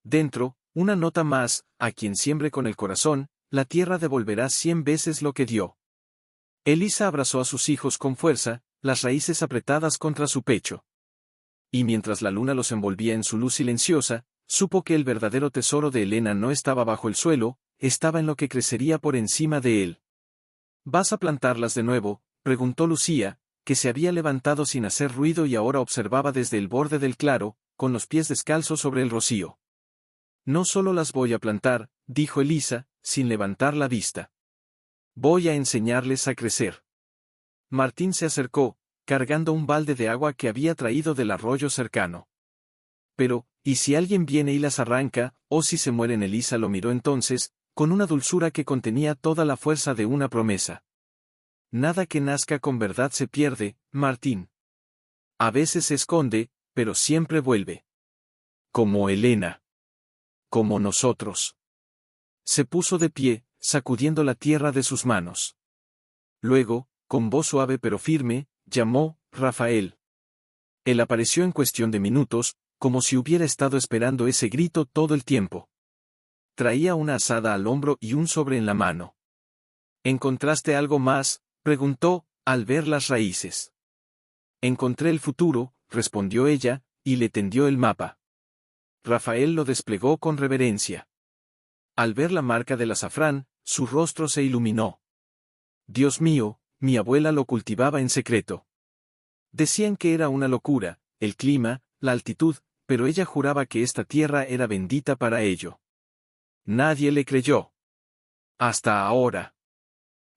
Dentro, una nota más: a quien siembre con el corazón, la tierra devolverá 100 veces lo que dio. Elisa abrazó a sus hijos con fuerza, las raíces apretadas contra su pecho. Y mientras la luna los envolvía en su luz silenciosa, supo que el verdadero tesoro de Elena no estaba bajo el suelo, estaba en lo que crecería por encima de él. ¿Vas a plantarlas de nuevo?, preguntó Lucía, que se había levantado sin hacer ruido y ahora observaba desde el borde del claro, con los pies descalzos sobre el rocío. «No solo las voy a plantar», dijo Elisa, sin levantar la vista. «Voy a enseñarles a crecer». Martín se acercó, cargando un balde de agua que había traído del arroyo cercano. «Pero, ¿y si alguien viene y las arranca, o si se mueren?». Elisa lo miró entonces, con una dulzura que contenía toda la fuerza de una promesa. «Nada que nazca con verdad se pierde, Martín. A veces se esconde, pero siempre vuelve. Como Elena. Como nosotros». Se puso de pie, sacudiendo la tierra de sus manos. Luego, con voz suave pero firme, llamó: «Rafael». Él apareció en cuestión de minutos, como si hubiera estado esperando ese grito todo el tiempo. Traía una azada al hombro y un sobre en la mano. «¿Encontraste algo más?», preguntó, al ver las raíces. «Encontré el futuro», respondió ella, y le tendió el mapa. Rafael lo desplegó con reverencia. Al ver la marca del azafrán, su rostro se iluminó. «Dios mío, mi abuela lo cultivaba en secreto. Decían que era una locura, el clima, la altitud, pero ella juraba que esta tierra era bendita para ello. Nadie le creyó. Hasta ahora».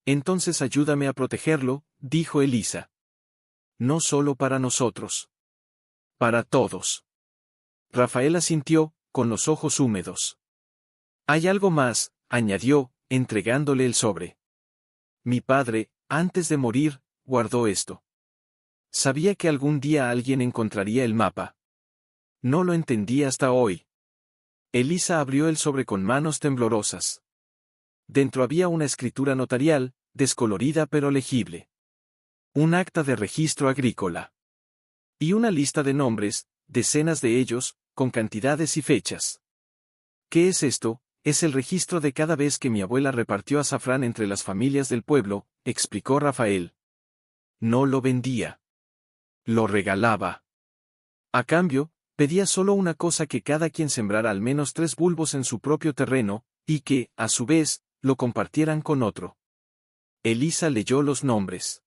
«Entonces ayúdame a protegerlo», dijo Elisa. «No solo para nosotros. Para todos». Rafael asintió, con los ojos húmedos. «Hay algo más», añadió, entregándole el sobre. «Mi padre, antes de morir, guardó esto. Sabía que algún día alguien encontraría el mapa. No lo entendí hasta hoy». Elisa abrió el sobre con manos temblorosas. Dentro había una escritura notarial, descolorida pero legible. Un acta de registro agrícola. Y una lista de nombres, decenas de ellos, con cantidades y fechas. «¿Qué es esto?». «Es el registro de cada vez que mi abuela repartió azafrán entre las familias del pueblo», explicó Rafael. «No lo vendía. Lo regalaba. A cambio, pedía solo una cosa: que cada quien sembrara al menos 3 bulbos en su propio terreno, y que, a su vez, lo compartieran con otro». Elisa leyó los nombres.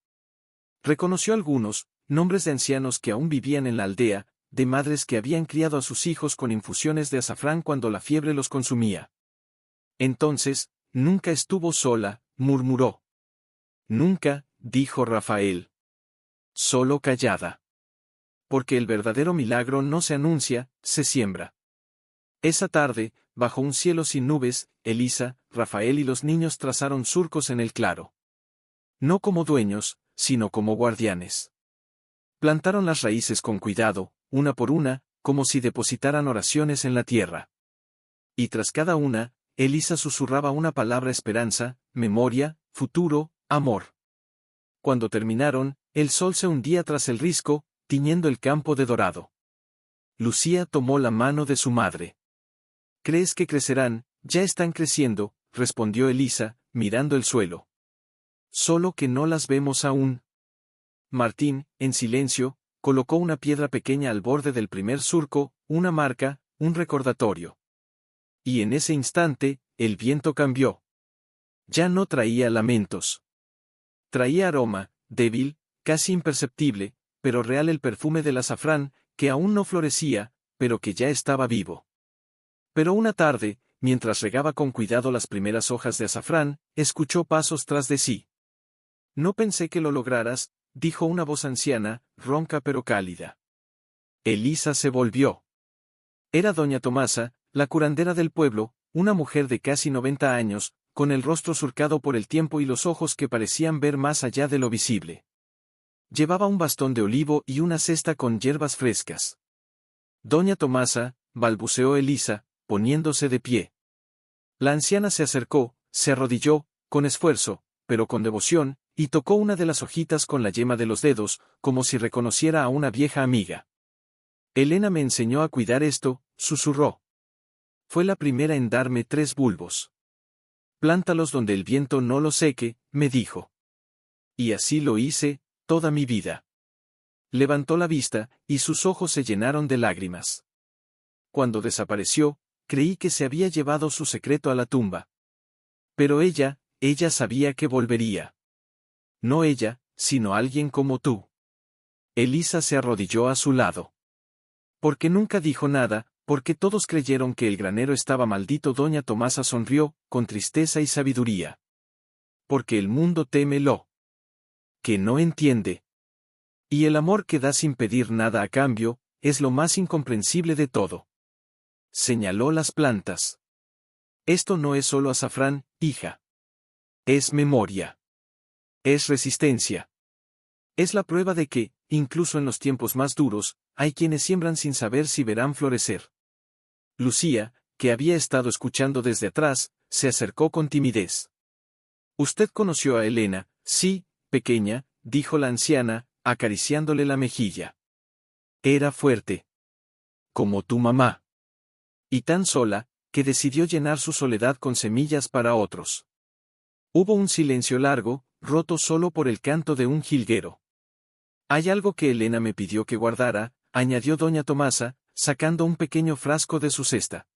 Reconoció algunos, nombres de ancianos que aún vivían en la aldea, de madres que habían criado a sus hijos con infusiones de azafrán cuando la fiebre los consumía. «Entonces, nunca estuvo sola», murmuró. «Nunca», dijo Rafael. «Solo callada. Porque el verdadero milagro no se anuncia, se siembra». Esa tarde, bajo un cielo sin nubes, Elisa, Rafael y los niños trazaron surcos en el claro. No como dueños, sino como guardianes. Plantaron las raíces con cuidado, una por una, como si depositaran oraciones en la tierra. Y tras cada una, Elisa susurraba una palabra: esperanza, memoria, futuro, amor. Cuando terminaron, el sol se hundía tras el risco, tiñendo el campo de dorado. Lucía tomó la mano de su madre. «¿Crees que crecerán?». «Ya están creciendo», respondió Elisa, mirando el suelo. «Solo que no las vemos aún». Martín, en silencio, colocó una piedra pequeña al borde del primer surco, una marca, un recordatorio. Y en ese instante, el viento cambió. Ya no traía lamentos. Traía aroma, débil, casi imperceptible, pero real: el perfume del azafrán, que aún no florecía, pero que ya estaba vivo. Pero una tarde, mientras regaba con cuidado las primeras hojas de azafrán, escuchó pasos tras de sí. «No pensé que lo lograras», dijo una voz anciana, ronca pero cálida. Elisa se volvió. Era doña Tomasa, la curandera del pueblo, una mujer de casi 90 años, con el rostro surcado por el tiempo y los ojos que parecían ver más allá de lo visible. Llevaba un bastón de olivo y una cesta con hierbas frescas. «Doña Tomasa», balbuceó Elisa, poniéndose de pie. La anciana se acercó, se arrodilló, con esfuerzo, pero con devoción, y tocó una de las hojitas con la yema de los dedos, como si reconociera a una vieja amiga. Elena me enseñó a cuidar esto, susurró. Fue la primera en darme 3 bulbos. Plántalos donde el viento no los seque, me dijo. Y así lo hice, toda mi vida. Levantó la vista, y sus ojos se llenaron de lágrimas. Cuando desapareció, creí que se había llevado su secreto a la tumba. Pero ella sabía que volvería. No ella, sino alguien como tú. Elisa se arrodilló a su lado. Porque nunca dijo nada, porque todos creyeron que el granero estaba maldito. Doña Tomasa sonrió, con tristeza y sabiduría. Porque el mundo teme lo que no entiende. Y el amor que da sin pedir nada a cambio, es lo más incomprensible de todo. Señaló las plantas. Esto no es solo azafrán, hija. Es memoria. Es resistencia. Es la prueba de que, incluso en los tiempos más duros, hay quienes siembran sin saber si verán florecer. Lucía, que había estado escuchando desde atrás, se acercó con timidez. «¿Usted conoció a Elena?» «Sí, pequeña», dijo la anciana, acariciándole la mejilla. «Era fuerte. Como tu mamá. Y tan sola, que decidió llenar su soledad con semillas para otros». Hubo un silencio largo, roto solo por el canto de un jilguero. «Hay algo que Elena me pidió que guardara», añadió doña Tomasa, sacando un pequeño frasco de su cesta.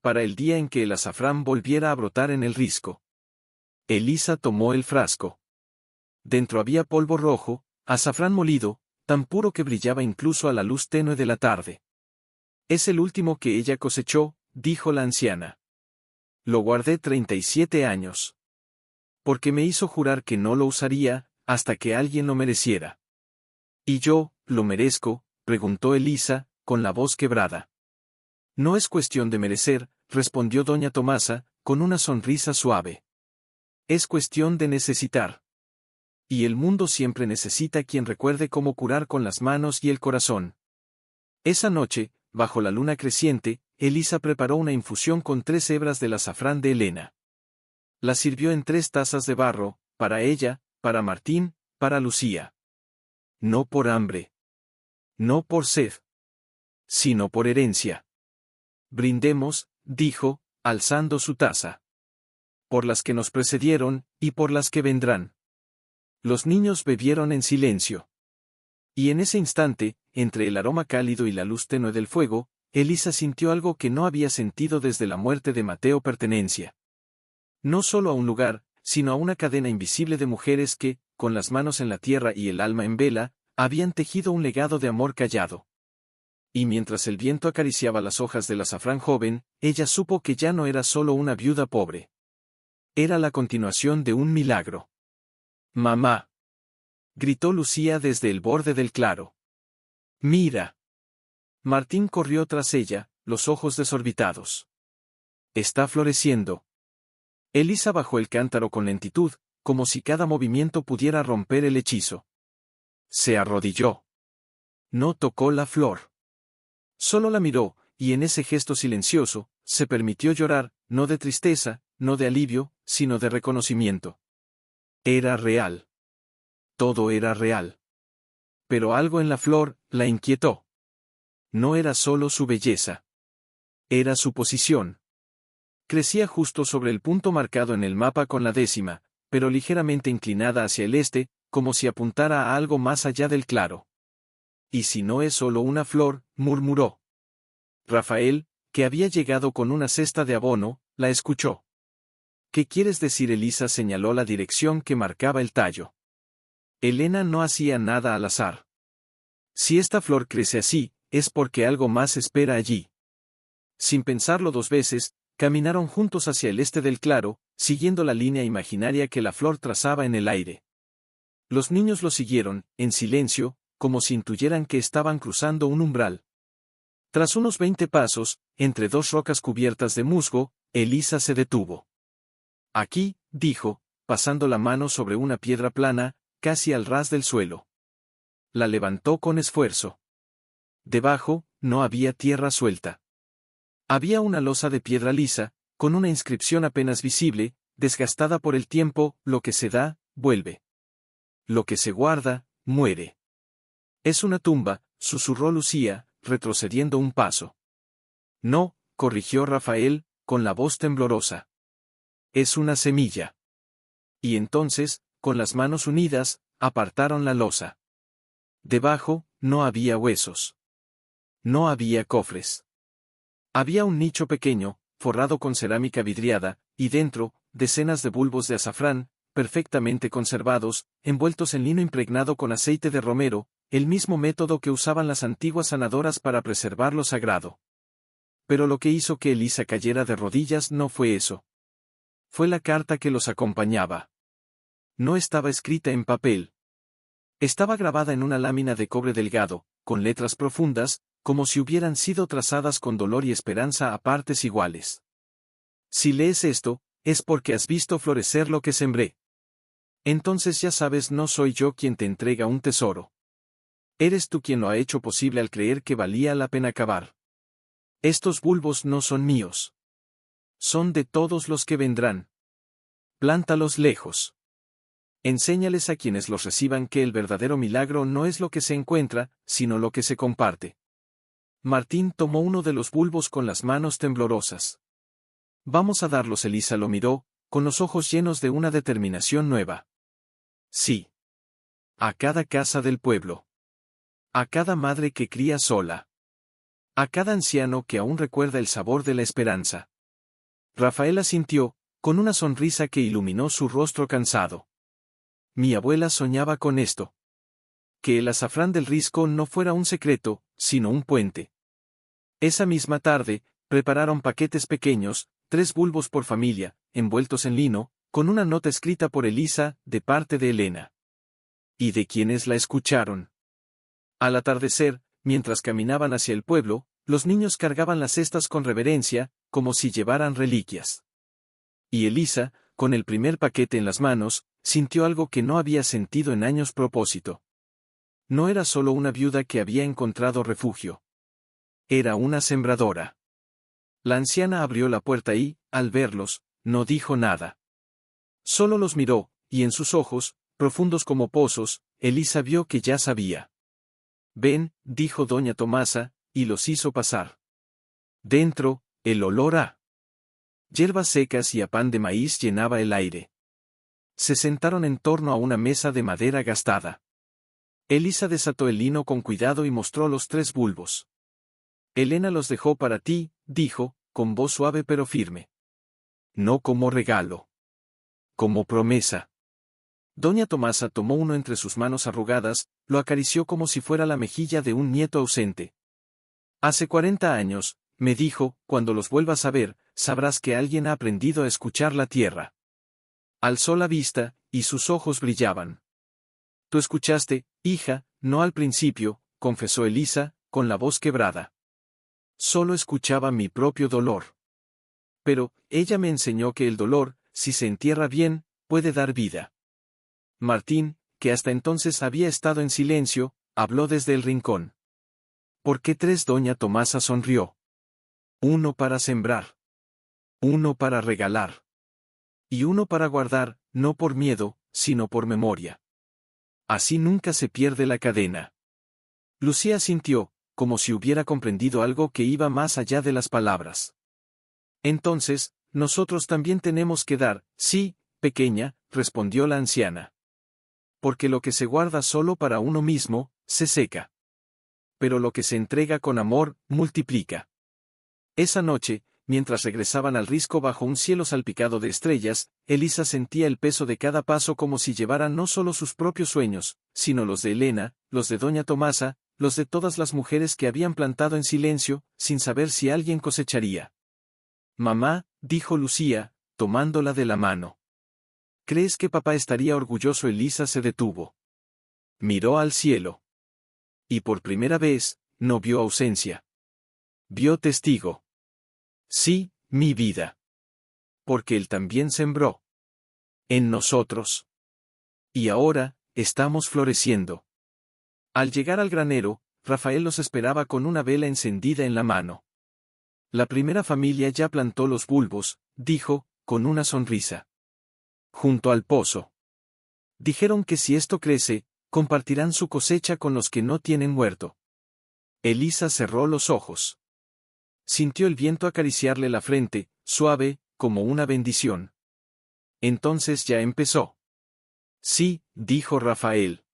«Para el día en que el azafrán volviera a brotar en el risco». Elisa tomó el frasco. Dentro había polvo rojo, azafrán molido, tan puro que brillaba incluso a la luz tenue de la tarde. «Es el último que ella cosechó», dijo la anciana. «Lo guardé 37 años. Porque me hizo jurar que no lo usaría, hasta que alguien lo mereciera». «¿Y yo, lo merezco?», preguntó Elisa, con la voz quebrada. «No es cuestión de merecer», respondió doña Tomasa, con una sonrisa suave. «Es cuestión de necesitar. Y el mundo siempre necesita quien recuerde cómo curar con las manos y el corazón». Esa noche, bajo la luna creciente, Elisa preparó una infusión con 3 hebras del azafrán de Elena. La sirvió en 3 tazas de barro, para ella, para Martín, para Lucía. No por hambre. No por sed. Sino por herencia. «Brindemos», dijo, alzando su taza. «Por las que nos precedieron, y por las que vendrán». Los niños bebieron en silencio. Y en ese instante, entre el aroma cálido y la luz tenue del fuego, Elisa sintió algo que no había sentido desde la muerte de Mateo: pertenencia. No solo a un lugar, sino a una cadena invisible de mujeres que, con las manos en la tierra y el alma en vela, habían tejido un legado de amor callado. Y mientras el viento acariciaba las hojas del azafrán joven, ella supo que ya no era solo una viuda pobre. Era la continuación de un milagro. «Mamá», gritó Lucía desde el borde del claro. «Mira». Martín corrió tras ella, los ojos desorbitados. «Está floreciendo». Elisa bajó el cántaro con lentitud, como si cada movimiento pudiera romper el hechizo. Se arrodilló. No tocó la flor. Solo la miró, y en ese gesto silencioso, se permitió llorar, no de tristeza, no de alivio, sino de reconocimiento. Era real. Todo era real. Pero algo en la flor la inquietó. No era solo su belleza. Era su posición. Crecía justo sobre el punto marcado en el mapa con la 10ª, pero ligeramente inclinada hacia el este, como si apuntara a algo más allá del claro. «¿Y si no es solo una flor?», murmuró. Rafael, que había llegado con una cesta de abono, la escuchó. «¿Qué quieres decir?», Elisa señaló la dirección que marcaba el tallo. Elena no hacía nada al azar. Si esta flor crece así, es porque algo más espera allí. Sin pensarlo 2 veces, caminaron juntos hacia el este del claro, siguiendo la línea imaginaria que la flor trazaba en el aire. Los niños lo siguieron, en silencio, como si intuyeran que estaban cruzando un umbral. Tras unos 20 pasos, entre 2 rocas cubiertas de musgo, Elisa se detuvo. «Aquí», dijo, pasando la mano sobre una piedra plana, casi al ras del suelo. La levantó con esfuerzo. Debajo, no había tierra suelta. Había una losa de piedra lisa, con una inscripción apenas visible, desgastada por el tiempo: lo que se da, vuelve. Lo que se guarda, muere. Es una tumba, susurró Lucía, retrocediendo un paso. No, corrigió Rafael, con la voz temblorosa. Es una semilla. Y entonces, con las manos unidas, apartaron la losa. Debajo, no había huesos. No había cofres. Había un nicho pequeño, forrado con cerámica vidriada, y dentro, decenas de bulbos de azafrán, perfectamente conservados, envueltos en lino impregnado con aceite de romero, el mismo método que usaban las antiguas sanadoras para preservar lo sagrado. Pero lo que hizo que Elisa cayera de rodillas no fue eso. Fue la carta que los acompañaba. No estaba escrita en papel. Estaba grabada en una lámina de cobre delgado, con letras profundas, como si hubieran sido trazadas con dolor y esperanza a partes iguales. Si lees esto, es porque has visto florecer lo que sembré. Entonces ya sabes, no soy yo quien te entrega un tesoro. Eres tú quien lo ha hecho posible al creer que valía la pena cavar. Estos bulbos no son míos. Son de todos los que vendrán. Plántalos lejos. Enséñales a quienes los reciban que el verdadero milagro no es lo que se encuentra, sino lo que se comparte. Martín tomó uno de los bulbos con las manos temblorosas. Vamos a darlos. Elisa lo miró, con los ojos llenos de una determinación nueva. Sí. A cada casa del pueblo. A cada madre que cría sola. A cada anciano que aún recuerda el sabor de la esperanza. Rafael asintió, con una sonrisa que iluminó su rostro cansado. Mi abuela soñaba con esto. Que el azafrán del risco no fuera un secreto, sino un puente. Esa misma tarde, prepararon paquetes pequeños, 3 bulbos por familia, envueltos en lino, con una nota escrita por Elisa, de parte de Elena. ¿Y de quienes la escucharon? Al atardecer, mientras caminaban hacia el pueblo, los niños cargaban las cestas con reverencia, como si llevaran reliquias. Y Elisa, con el primer paquete en las manos, sintió algo que no había sentido en años. Propósito. No era solo una viuda que había encontrado refugio. Era una sembradora. La anciana abrió la puerta y, al verlos, no dijo nada. Solo los miró, y en sus ojos, profundos como pozos, Elisa vio que ya sabía. Ven, dijo doña Tomasa, y los hizo pasar. Dentro, el olor a hierbas secas y a pan de maíz llenaba el aire. Se sentaron en torno a una mesa de madera gastada. Elisa desató el lino con cuidado y mostró los 3 bulbos. Elena los dejó para ti, dijo, con voz suave pero firme. No como regalo. Como promesa. Doña Tomasa tomó uno entre sus manos arrugadas, lo acarició como si fuera la mejilla de un nieto ausente. Hace 40 años, me dijo, cuando los vuelvas a ver, sabrás que alguien ha aprendido a escuchar la tierra. Alzó la vista, y sus ojos brillaban. Tú escuchaste, hija, no al principio, confesó Elisa, con la voz quebrada. Solo escuchaba mi propio dolor. Pero, ella me enseñó que el dolor, si se entierra bien, puede dar vida. Martín, que hasta entonces había estado en silencio, habló desde el rincón. ¿Por qué 3? Doña Tomasa sonrió. 1 para sembrar. 1 para regalar. Y 1 para guardar, no por miedo, sino por memoria. Así nunca se pierde la cadena. Lucía sintió, como si hubiera comprendido algo que iba más allá de las palabras. Entonces, nosotros también tenemos que dar. Sí, pequeña, respondió la anciana. Porque lo que se guarda solo para uno mismo, se seca. Pero lo que se entrega con amor, multiplica. Esa noche, mientras regresaban al risco bajo un cielo salpicado de estrellas, Elisa sentía el peso de cada paso como si llevara no solo sus propios sueños, sino los de Elena, los de doña Tomasa, los de todas las mujeres que habían plantado en silencio, sin saber si alguien cosecharía. Mamá, dijo Lucía, tomándola de la mano. ¿Crees que papá estaría orgulloso? Elisa se detuvo. Miró al cielo. Y por primera vez, no vio ausencia. Vio testigo. Sí, mi vida. Porque él también sembró. En nosotros. Y ahora, estamos floreciendo. Al llegar al granero, Rafael los esperaba con una vela encendida en la mano. La primera familia ya plantó los bulbos, dijo, con una sonrisa. Junto al pozo. Dijeron que si esto crece, compartirán su cosecha con los que no tienen huerto. Elisa cerró los ojos. Sintió el viento acariciarle la frente, suave, como una bendición. Entonces ya empezó. Sí, dijo Rafael.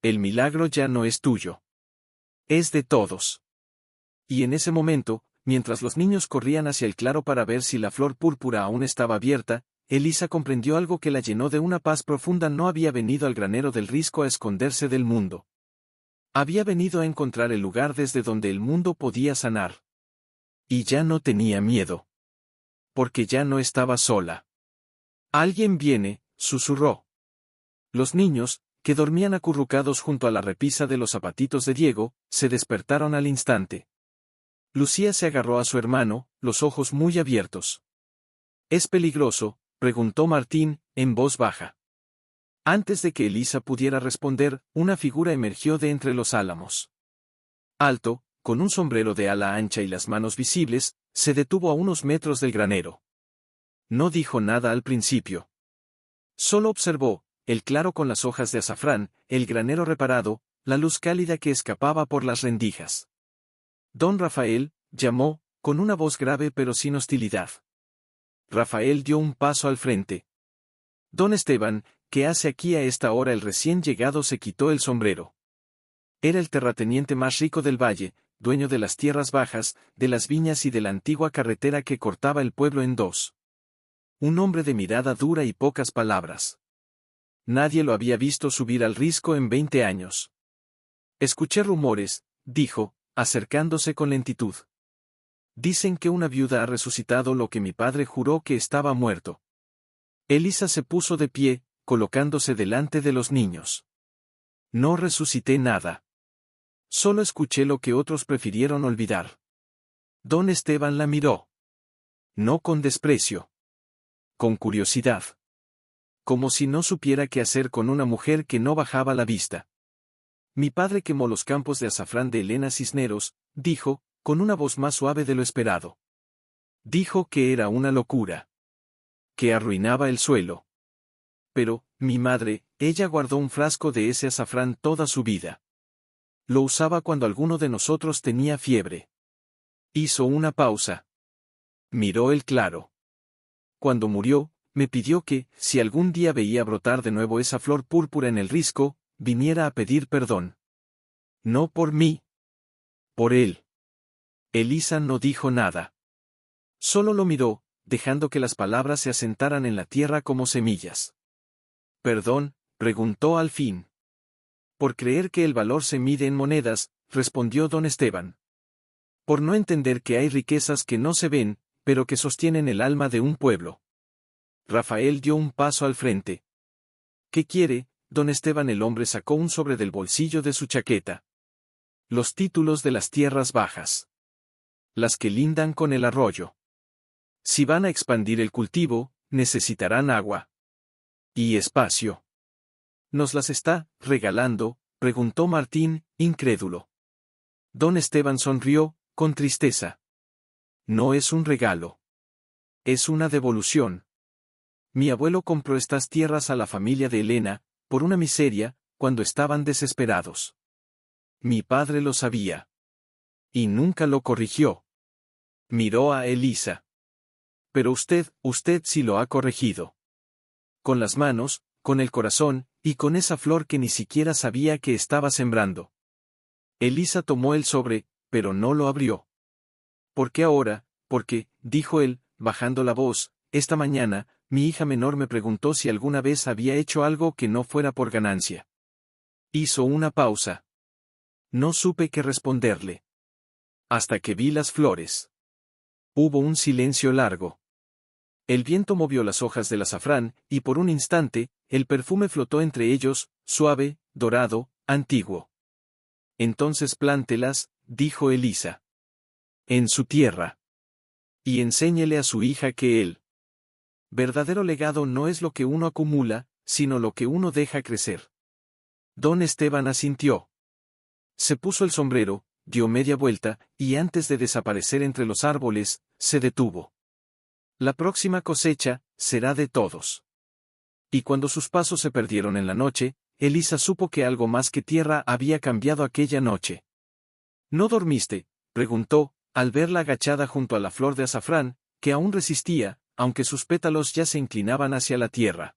El milagro ya no es tuyo. Es de todos. Y en ese momento, mientras los niños corrían hacia el claro para ver si la flor púrpura aún estaba abierta, Elisa comprendió algo que la llenó de una paz profunda. No había venido al granero del risco a esconderse del mundo. Había venido a encontrar el lugar desde donde el mundo podía sanar. Y ya no tenía miedo. Porque ya no estaba sola. Alguien viene, susurró. Los niños, que dormían acurrucados junto a la repisa de los zapatitos de Diego, se despertaron al instante. Lucía se agarró a su hermano, los ojos muy abiertos. ¿Es peligroso?, preguntó Martín, en voz baja. Antes de que Elisa pudiera responder, una figura emergió de entre los álamos. Alto, con un sombrero de ala ancha y las manos visibles, se detuvo a unos metros del granero. No dijo nada al principio. Solo observó, el claro con las hojas de azafrán, el granero reparado, la luz cálida que escapaba por las rendijas. Don Rafael, llamó, con una voz grave pero sin hostilidad. Rafael dio un paso al frente. Don Esteban, ¿qué hace aquí a esta hora? El recién llegado se quitó el sombrero. Era el terrateniente más rico del valle, dueño de las tierras bajas, de las viñas y de la antigua carretera que cortaba el pueblo en dos. Un hombre de mirada dura y pocas palabras. Nadie lo había visto subir al risco en 20 años. Escuché rumores, dijo, acercándose con lentitud. Dicen que una viuda ha resucitado lo que mi padre juró que estaba muerto. Elisa se puso de pie, colocándose delante de los niños. No resucité nada. Solo escuché lo que otros prefirieron olvidar. Don Esteban la miró. No con desprecio. Con curiosidad. Como si no supiera qué hacer con una mujer que no bajaba la vista. Mi padre quemó los campos de azafrán de Elena Cisneros, dijo, con una voz más suave de lo esperado. Dijo que era una locura. Que arruinaba el suelo. Pero, mi madre, ella guardó un frasco de ese azafrán toda su vida. Lo usaba cuando alguno de nosotros tenía fiebre. Hizo una pausa. Miró el claro. Cuando murió, me pidió que, si algún día veía brotar de nuevo esa flor púrpura en el risco, viniera a pedir perdón. No por mí. Por él. Elisa no dijo nada. Solo lo miró, dejando que las palabras se asentaran en la tierra como semillas. ¿Perdón?, preguntó al fin. Por creer que el valor se mide en monedas, respondió don Esteban. Por no entender que hay riquezas que no se ven, pero que sostienen el alma de un pueblo. Rafael dio un paso al frente. ¿Qué quiere, don Esteban? El hombre sacó un sobre del bolsillo de su chaqueta. Los títulos de las tierras bajas. Las que lindan con el arroyo. Si van a expandir el cultivo, necesitarán agua. Y espacio. ¿Nos las está regalando?, preguntó Martín, incrédulo. Don Esteban sonrió, con tristeza. No es un regalo. Es una devolución. Mi abuelo compró estas tierras a la familia de Elena, por una miseria, cuando estaban desesperados. Mi padre lo sabía. Y nunca lo corrigió. Miró a Elisa. Pero usted sí lo ha corregido. Con las manos, con el corazón, y con esa flor que ni siquiera sabía que estaba sembrando. Elisa tomó el sobre, pero no lo abrió. ¿Por qué ahora? Porque, dijo él, bajando la voz, esta mañana, mi hija menor me preguntó si alguna vez había hecho algo que no fuera por ganancia. Hizo una pausa. No supe qué responderle. Hasta que vi las flores. Hubo un silencio largo. El viento movió las hojas del azafrán, y por un instante, el perfume flotó entre ellos, suave, dorado, antiguo. Entonces plántelas, dijo Elisa. En su tierra. Y enséñele a su hija que el verdadero legado no es lo que uno acumula, sino lo que uno deja crecer. Don Esteban asintió. Se puso el sombrero, dio media vuelta, y antes de desaparecer entre los árboles, se detuvo. La próxima cosecha será de todos. Y cuando sus pasos se perdieron en la noche, Elisa supo que algo más que tierra había cambiado aquella noche. ¿No dormiste?, preguntó, al verla agachada junto a la flor de azafrán, que aún resistía, aunque sus pétalos ya se inclinaban hacia la tierra.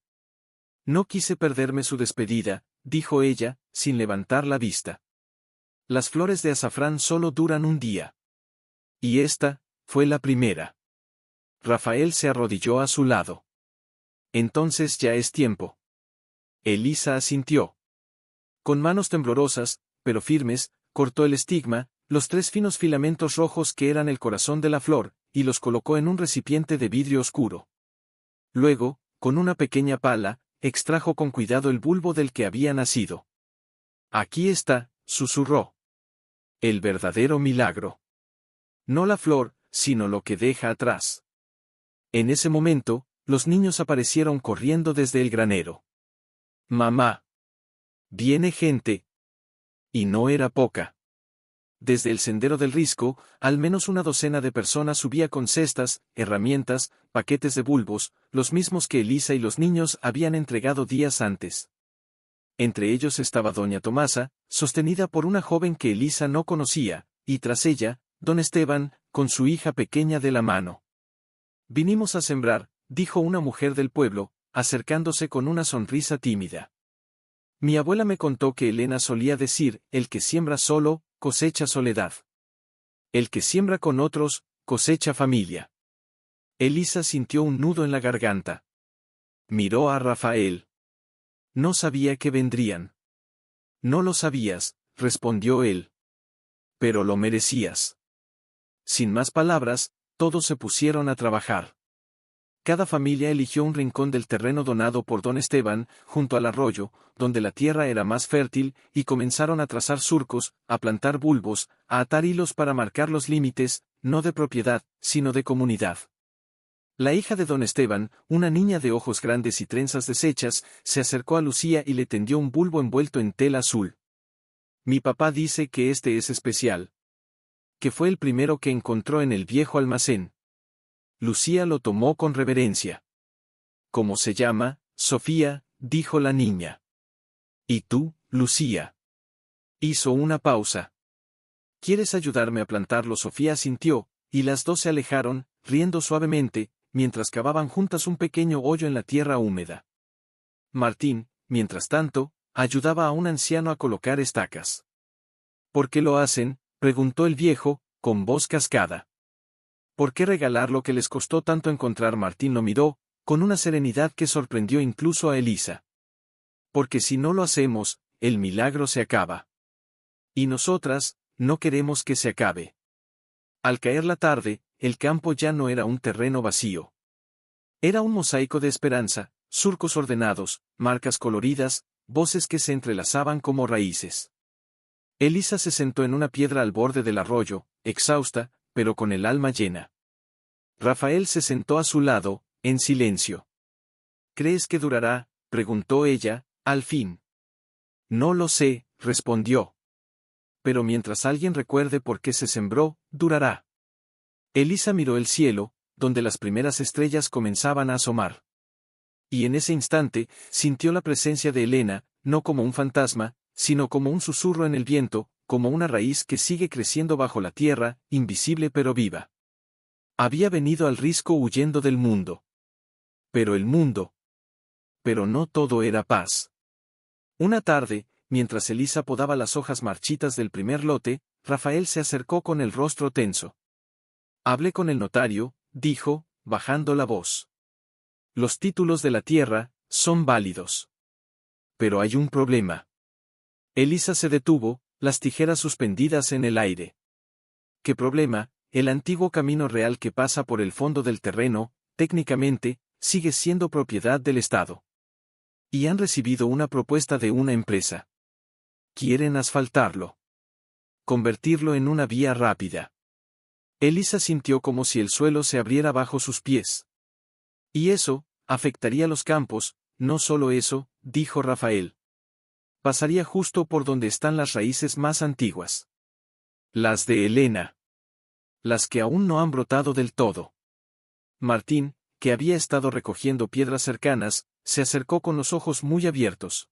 No quise perderme su despedida, dijo ella, sin levantar la vista. Las flores de azafrán solo duran un día. Y esta fue la primera. Rafael se arrodilló a su lado. Entonces ya es tiempo. Elisa asintió. Con manos temblorosas, pero firmes, cortó el estigma, los 3 finos filamentos rojos que eran el corazón de la flor, y los colocó en un recipiente de vidrio oscuro. Luego, con una pequeña pala, extrajo con cuidado el bulbo del que había nacido. Aquí está, susurró. El verdadero milagro. No la flor, sino lo que deja atrás. En ese momento, los niños aparecieron corriendo desde el granero. Mamá. Viene gente. Y no era poca. Desde el sendero del risco, al menos una docena de personas subía con cestas, herramientas, paquetes de bulbos, los mismos que Elisa y los niños habían entregado días antes. Entre ellos estaba doña Tomasa, sostenida por una joven que Elisa no conocía, y tras ella, don Esteban, con su hija pequeña de la mano. Vinimos a sembrar, dijo una mujer del pueblo, acercándose con una sonrisa tímida. Mi abuela me contó que Elena solía decir, el que siembra solo, cosecha soledad. El que siembra con otros, cosecha familia. Elisa sintió un nudo en la garganta. Miró a Rafael. No sabía que vendrían. No lo sabías, respondió él. Pero lo merecías. Sin más palabras, todos se pusieron a trabajar. Cada familia eligió un rincón del terreno donado por don Esteban, junto al arroyo, donde la tierra era más fértil, y comenzaron a trazar surcos, a plantar bulbos, a atar hilos para marcar los límites, no de propiedad, sino de comunidad. La hija de don Esteban, una niña de ojos grandes y trenzas deshechas, se acercó a Lucía y le tendió un bulbo envuelto en tela azul. Mi papá dice que este es especial. Que fue el primero que encontró en el viejo almacén. Lucía lo tomó con reverencia. ¿Cómo se llama, Sofía?, dijo la niña. ¿Y tú, Lucía? Hizo una pausa. ¿Quieres ayudarme a plantarlo? Sofía asintió, y las dos se alejaron, riendo suavemente, mientras cavaban juntas un pequeño hoyo en la tierra húmeda. Martín, mientras tanto, ayudaba a un anciano a colocar estacas. ¿Por qué lo hacen?, preguntó el viejo, con voz cascada. ¿Por qué regalar lo que les costó tanto encontrar? Martín lo miró, con una serenidad que sorprendió incluso a Elisa. Porque si no lo hacemos, el milagro se acaba. Y nosotras, no queremos que se acabe. Al caer la tarde, el campo ya no era un terreno vacío. Era un mosaico de esperanza, surcos ordenados, marcas coloridas, voces que se entrelazaban como raíces. Elisa se sentó en una piedra al borde del arroyo, exhausta, pero con el alma llena. Rafael se sentó a su lado, en silencio. ¿Crees que durará?, preguntó ella, al fin. No lo sé, respondió. Pero mientras alguien recuerde por qué se sembró, durará. Elisa miró el cielo, donde las primeras estrellas comenzaban a asomar. Y en ese instante, sintió la presencia de Elena, no como un fantasma, sino como un susurro en el viento, como una raíz que sigue creciendo bajo la tierra, invisible pero viva. Había venido al risco huyendo del mundo. Pero el mundo. Pero no todo era paz. Una tarde, mientras Elisa podaba las hojas marchitas del primer lote, Rafael se acercó con el rostro tenso. Hablé con el notario, dijo, bajando la voz. Los títulos de la tierra son válidos. Pero hay un problema. Elisa se detuvo, las tijeras suspendidas en el aire. ¿Qué problema? El antiguo camino real que pasa por el fondo del terreno, técnicamente, sigue siendo propiedad del Estado. Y han recibido una propuesta de una empresa. Quieren asfaltarlo. Convertirlo en una vía rápida. Elisa sintió como si el suelo se abriera bajo sus pies. Y eso, afectaría los campos, no solo eso, dijo Rafael. Pasaría justo por donde están las raíces más antiguas. Las de Elena. Las que aún no han brotado del todo. Martín, que había estado recogiendo piedras cercanas, se acercó con los ojos muy abiertos.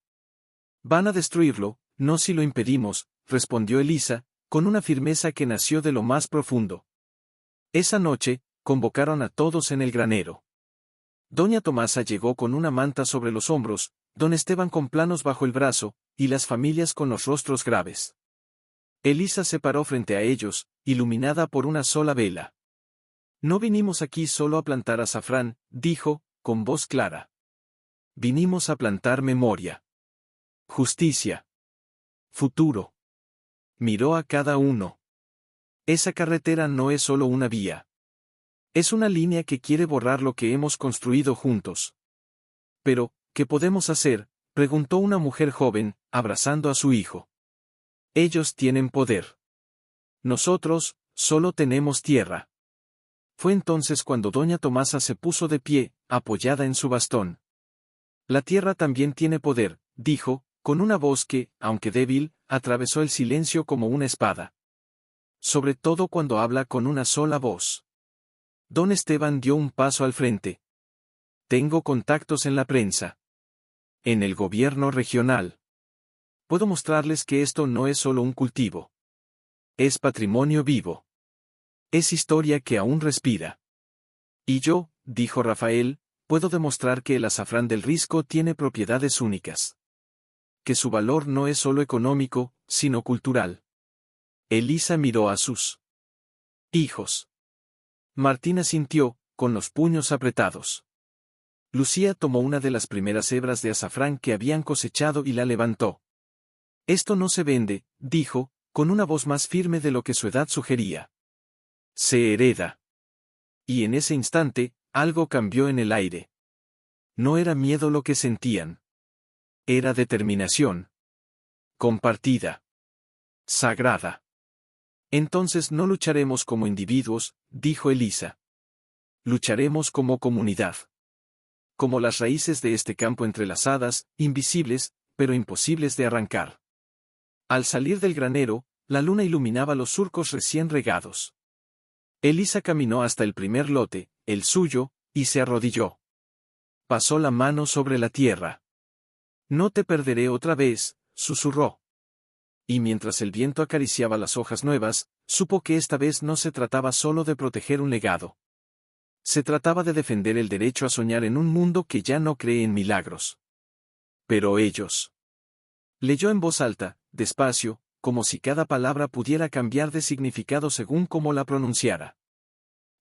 Van a destruirlo, no si lo impedimos, respondió Elisa, con una firmeza que nació de lo más profundo. Esa noche, convocaron a todos en el granero. Doña Tomasa llegó con una manta sobre los hombros, don Esteban con planos bajo el brazo, y las familias con los rostros graves. Elisa se paró frente a ellos, iluminada por una sola vela. No vinimos aquí solo a plantar azafrán, dijo, con voz clara. Vinimos a plantar memoria. Justicia. Futuro. Miró a cada uno. Esa carretera no es solo una vía. Es una línea que quiere borrar lo que hemos construido juntos. Pero, ¿qué podemos hacer?, preguntó una mujer joven, abrazando a su hijo. Ellos tienen poder. Nosotros, solo tenemos tierra. Fue entonces cuando doña Tomasa se puso de pie, apoyada en su bastón. La tierra también tiene poder, dijo, con una voz que, aunque débil, atravesó el silencio como una espada. Sobre todo cuando habla con una sola voz. Don Esteban dio un paso al frente. Tengo contactos en la prensa. En el gobierno regional. Puedo mostrarles que esto no es solo un cultivo. Es patrimonio vivo. Es historia que aún respira. Y yo, dijo Rafael, puedo demostrar que el azafrán del Risco tiene propiedades únicas. Que su valor no es solo económico, sino cultural. Elisa miró a sus hijos. Martina sintió, con los puños apretados. Lucía tomó una de las primeras hebras de azafrán que habían cosechado y la levantó. Esto no se vende, dijo, con una voz más firme de lo que su edad sugería. Se hereda. Y en ese instante, algo cambió en el aire. No era miedo lo que sentían. Era determinación. Compartida. Sagrada. Entonces no lucharemos como individuos, dijo Elisa. Lucharemos como comunidad. Como las raíces de este campo entrelazadas, invisibles, pero imposibles de arrancar. Al salir del granero, la luna iluminaba los surcos recién regados. Elisa caminó hasta el primer lote, el suyo, y se arrodilló. Pasó la mano sobre la tierra. No te perderé otra vez, susurró. Y mientras el viento acariciaba las hojas nuevas, supo que esta vez no se trataba solo de proteger un legado. Se trataba de defender el derecho a soñar en un mundo que ya no cree en milagros. Pero ellos. Leyó en voz alta, despacio, como si cada palabra pudiera cambiar de significado según cómo la pronunciara.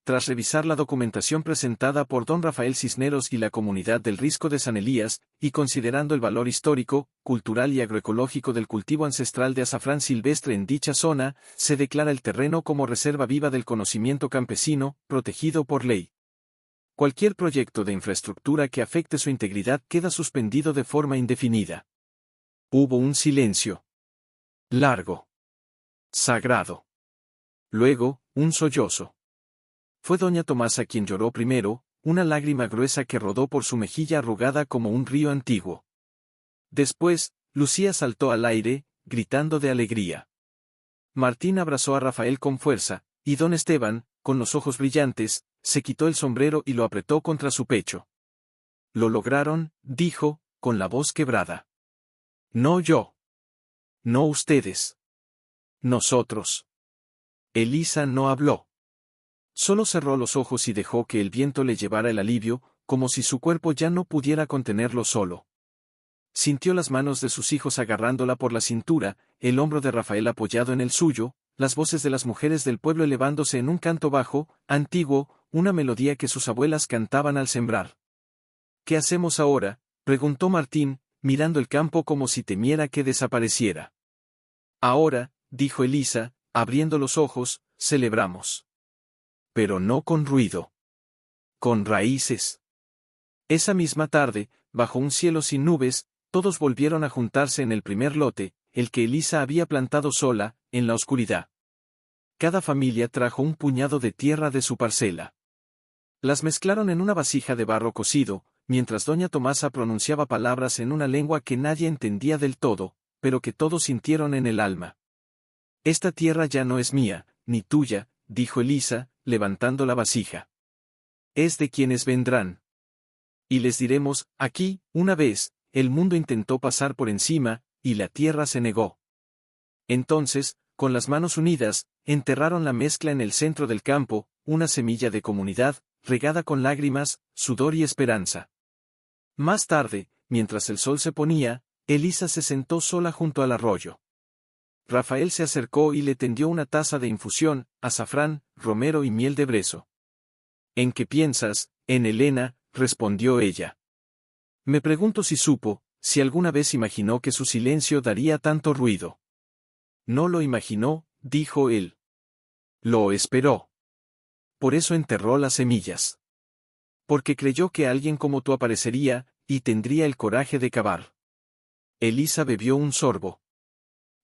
Tras revisar la documentación presentada por don Rafael Cisneros y la comunidad del Risco de San Elías, y considerando el valor histórico, cultural y agroecológico del cultivo ancestral de azafrán silvestre en dicha zona, se declara el terreno como reserva viva del conocimiento campesino, protegido por ley. Cualquier proyecto de infraestructura que afecte su integridad queda suspendido de forma indefinida. Hubo un silencio. Largo. Sagrado. Luego, un sollozo. Fue doña Tomasa quien lloró primero, una lágrima gruesa que rodó por su mejilla arrugada como un río antiguo. Después, Lucía saltó al aire, gritando de alegría. Martín abrazó a Rafael con fuerza, y don Esteban, con los ojos brillantes, se quitó el sombrero y lo apretó contra su pecho. Lo lograron, dijo, con la voz quebrada. No yo. No ustedes. Nosotros. Elisa no habló. Solo cerró los ojos y dejó que el viento le llevara el alivio, como si su cuerpo ya no pudiera contenerlo solo. Sintió las manos de sus hijos agarrándola por la cintura, el hombro de Rafael apoyado en el suyo, las voces de las mujeres del pueblo elevándose en un canto bajo, antiguo, una melodía que sus abuelas cantaban al sembrar. ¿Qué hacemos ahora?, preguntó Martín, mirando el campo como si temiera que desapareciera. Ahora, dijo Elisa, abriendo los ojos, celebramos. Pero no con ruido. Con raíces. Esa misma tarde, bajo un cielo sin nubes, todos volvieron a juntarse en el primer lote, el que Elisa había plantado sola, en la oscuridad. Cada familia trajo un puñado de tierra de su parcela. Las mezclaron en una vasija de barro cocido, mientras doña Tomasa pronunciaba palabras en una lengua que nadie entendía del todo, pero que todos sintieron en el alma. Esta tierra ya no es mía, ni tuya, dijo Elisa, levantando la vasija. Es de quienes vendrán. Y les diremos, aquí, una vez, el mundo intentó pasar por encima, y la tierra se negó. Entonces, con las manos unidas, enterraron la mezcla en el centro del campo, una semilla de comunidad, regada con lágrimas, sudor y esperanza. Más tarde, mientras el sol se ponía, Elisa se sentó sola junto al arroyo. Rafael se acercó y le tendió una taza de infusión, azafrán, romero y miel de brezo. ¿En qué piensas, en Elena?, respondió ella. Me pregunto si supo, si alguna vez imaginó que su silencio daría tanto ruido. No lo imaginó, dijo él. Lo esperó. Por eso enterró las semillas. Porque creyó que alguien como tú aparecería, y tendría el coraje de cavar. Elisa bebió un sorbo.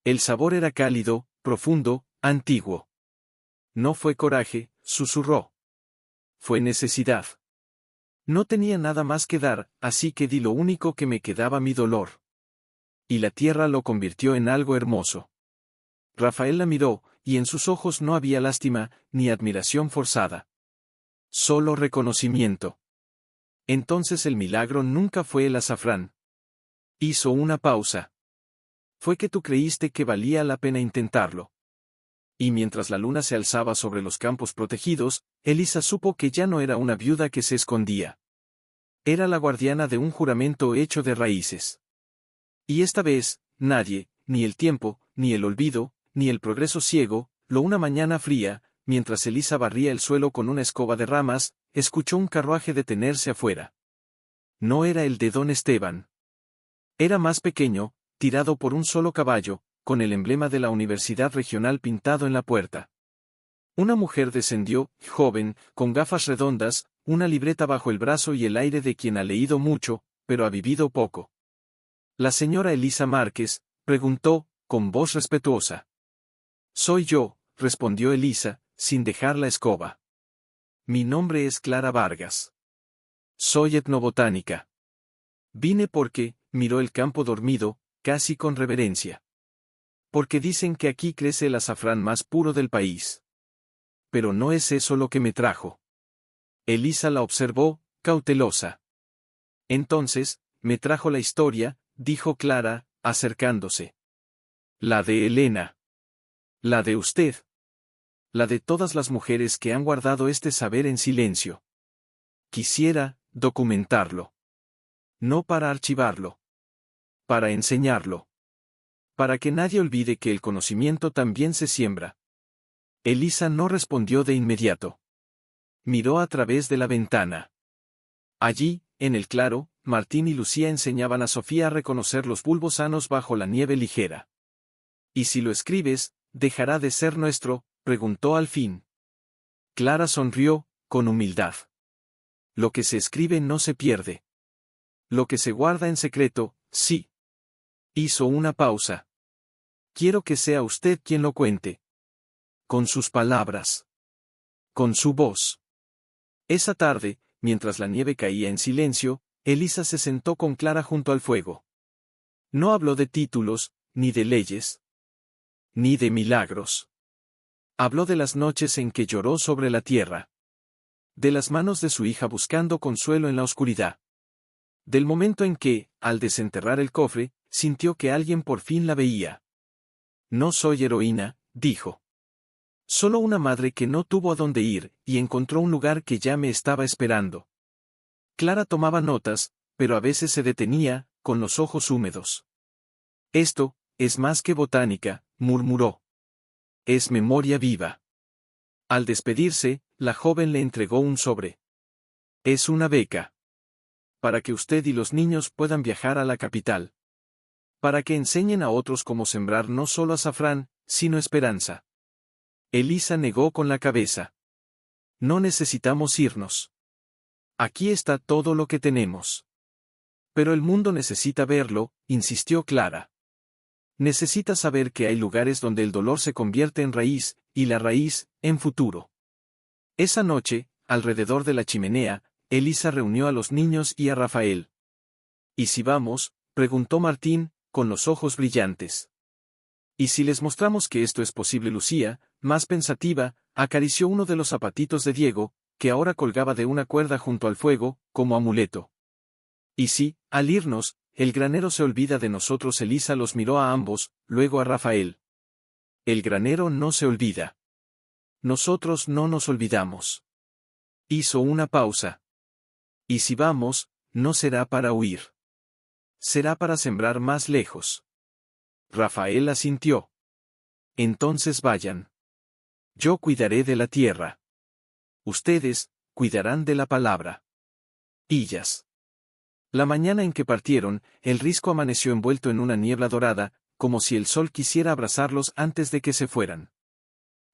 El sabor era cálido, profundo, antiguo. No fue coraje, susurró. Fue necesidad. No tenía nada más que dar, así que di lo único que me quedaba, mi dolor. Y la tierra lo convirtió en algo hermoso. Rafael la miró, y en sus ojos no había lástima, ni admiración forzada. Solo reconocimiento. Entonces el milagro nunca fue el azafrán. Hizo una pausa. Fue que tú creíste que valía la pena intentarlo. Y mientras la luna se alzaba sobre los campos protegidos, Elisa supo que ya no era una viuda que se escondía. Era la guardiana de un juramento hecho de raíces. Y esta vez, nadie, ni el tiempo, ni el olvido, ni el progreso ciego, una mañana fría, mientras Elisa barría el suelo con una escoba de ramas, escuchó un carruaje detenerse afuera. No era el de don Esteban. Era más pequeño, tirado por un solo caballo, con el emblema de la Universidad Regional pintado en la puerta. Una mujer descendió, joven, con gafas redondas, una libreta bajo el brazo y el aire de quien ha leído mucho, pero ha vivido poco. La señora Elisa Márquez, preguntó, con voz respetuosa. Soy yo, respondió Elisa, sin dejar la escoba. Mi nombre es Clara Vargas. Soy etnobotánica. Vine porque, miró el campo dormido, casi con reverencia. Porque dicen que aquí crece el azafrán más puro del país. Pero no es eso lo que me trajo. Elisa la observó, cautelosa. Entonces, me trajo la historia, dijo Clara, acercándose. La de Elena. La de usted. La de todas las mujeres que han guardado este saber en silencio. Quisiera documentarlo. No para archivarlo. Para enseñarlo. Para que nadie olvide que el conocimiento también se siembra. Elisa no respondió de inmediato. Miró a través de la ventana. Allí, en el claro, Martín y Lucía enseñaban a Sofía a reconocer los bulbos sanos bajo la nieve ligera. ¿Y si lo escribes, dejará de ser nuestro?, preguntó al fin. Clara sonrió, con humildad. Lo que se escribe no se pierde. Lo que se guarda en secreto, sí. Hizo una pausa. Quiero que sea usted quien lo cuente. Con sus palabras. Con su voz. Esa tarde, mientras la nieve caía en silencio, Elisa se sentó con Clara junto al fuego. No habló de títulos, ni de leyes. Ni de milagros. Habló de las noches en que lloró sobre la tierra. De las manos de su hija buscando consuelo en la oscuridad. Del momento en que, al desenterrar el cofre, sintió que alguien por fin la veía. No soy heroína, dijo. Solo una madre que no tuvo a dónde ir, y encontró un lugar que ya me estaba esperando. Clara tomaba notas, pero a veces se detenía, con los ojos húmedos. Esto, es más que botánica, murmuró. Es memoria viva. Al despedirse, la joven le entregó un sobre. Es una beca. Para que usted y los niños puedan viajar a la capital. Para que enseñen a otros cómo sembrar no solo azafrán, sino esperanza. Elisa negó con la cabeza. No necesitamos irnos. Aquí está todo lo que tenemos. Pero el mundo necesita verlo, insistió Clara. Necesita saber que hay lugares donde el dolor se convierte en raíz, y la raíz, en futuro. Esa noche, alrededor de la chimenea, Elisa reunió a los niños y a Rafael. ¿Y si vamos?, preguntó Martín, con los ojos brillantes. Y si les mostramos que esto es posible, Lucía, más pensativa, acarició uno de los zapatitos de Diego, que ahora colgaba de una cuerda junto al fuego, como amuleto. Y si, al irnos, el granero se olvida de nosotros. Elisa los miró a ambos, luego a Rafael. El granero no se olvida. Nosotros no nos olvidamos. Hizo una pausa. Y si vamos, no será para huir. Será para sembrar más lejos. Rafael asintió. Entonces vayan. Yo cuidaré de la tierra. Ustedes, cuidarán de la palabra. Illas. La mañana en que partieron, el risco amaneció envuelto en una niebla dorada, como si el sol quisiera abrazarlos antes de que se fueran.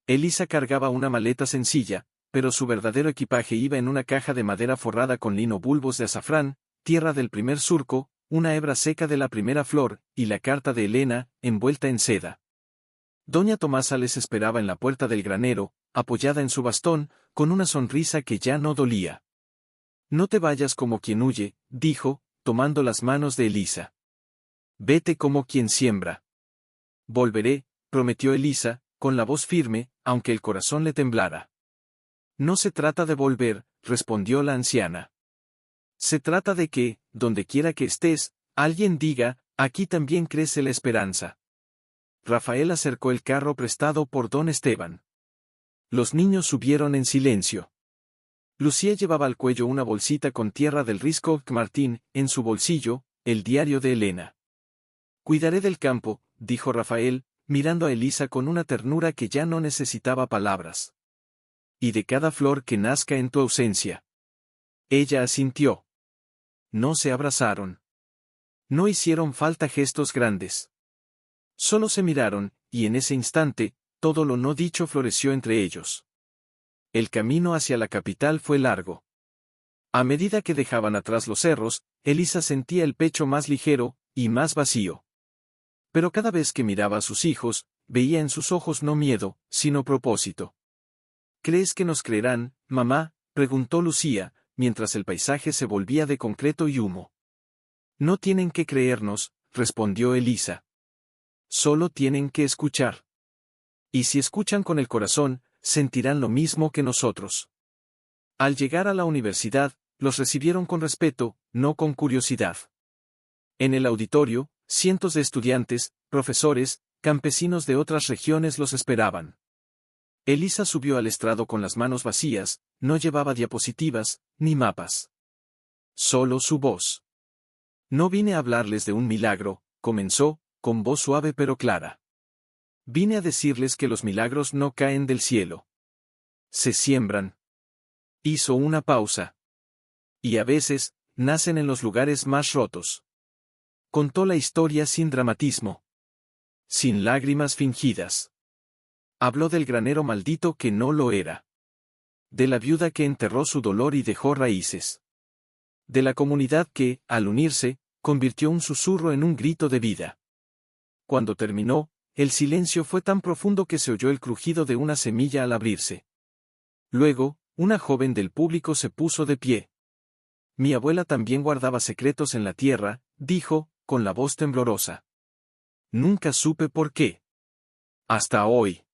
Elisa cargaba una maleta sencilla, pero su verdadero equipaje iba en una caja de madera forrada con lino, bulbos de azafrán, tierra del primer surco, una hebra seca de la primera flor, y la carta de Elena, envuelta en seda. Doña Tomasa les esperaba en la puerta del granero, apoyada en su bastón, con una sonrisa que ya no dolía. No te vayas como quien huye, dijo, tomando las manos de Elisa. Vete como quien siembra. Volveré, prometió Elisa, con la voz firme, aunque el corazón le temblara. No se trata de volver, respondió la anciana. Se trata de que, donde quiera que estés, alguien diga, aquí también crece la esperanza. Rafael acercó el carro prestado por don Esteban. Los niños subieron en silencio. Lucía llevaba al cuello una bolsita con tierra del Risco Martín, en su bolsillo, el diario de Elena. Cuidaré del campo, dijo Rafael, mirando a Elisa con una ternura que ya no necesitaba palabras. Y de cada flor que nazca en tu ausencia. Ella asintió. No se abrazaron. No hicieron falta gestos grandes. Solo se miraron, y en ese instante, todo lo no dicho floreció entre ellos. El camino hacia la capital fue largo. A medida que dejaban atrás los cerros, Elisa sentía el pecho más ligero, y más vacío. Pero cada vez que miraba a sus hijos, veía en sus ojos no miedo, sino propósito. ¿Crees que nos creerán, mamá?, preguntó Lucía, mientras el paisaje se volvía de concreto y humo. No tienen que creernos, respondió Elisa. Solo tienen que escuchar. Y si escuchan con el corazón, sentirán lo mismo que nosotros. Al llegar a la universidad, los recibieron con respeto, no con curiosidad. En el auditorio, cientos de estudiantes, profesores, campesinos de otras regiones los esperaban. Elisa subió al estrado con las manos vacías, no llevaba diapositivas, ni mapas. Solo su voz. No vine a hablarles de un milagro, comenzó, con voz suave pero clara. Vine a decirles que los milagros no caen del cielo. Se siembran. Hizo una pausa. Y a veces, nacen en los lugares más rotos. Contó la historia sin dramatismo. Sin lágrimas fingidas. Habló del granero maldito que no lo era. De la viuda que enterró su dolor y dejó raíces. De la comunidad que, al unirse, convirtió un susurro en un grito de vida. Cuando terminó, el silencio fue tan profundo que se oyó el crujido de una semilla al abrirse. Luego, una joven del público se puso de pie. Mi abuela también guardaba secretos en la tierra, dijo, con la voz temblorosa. Nunca supe por qué. Hasta hoy.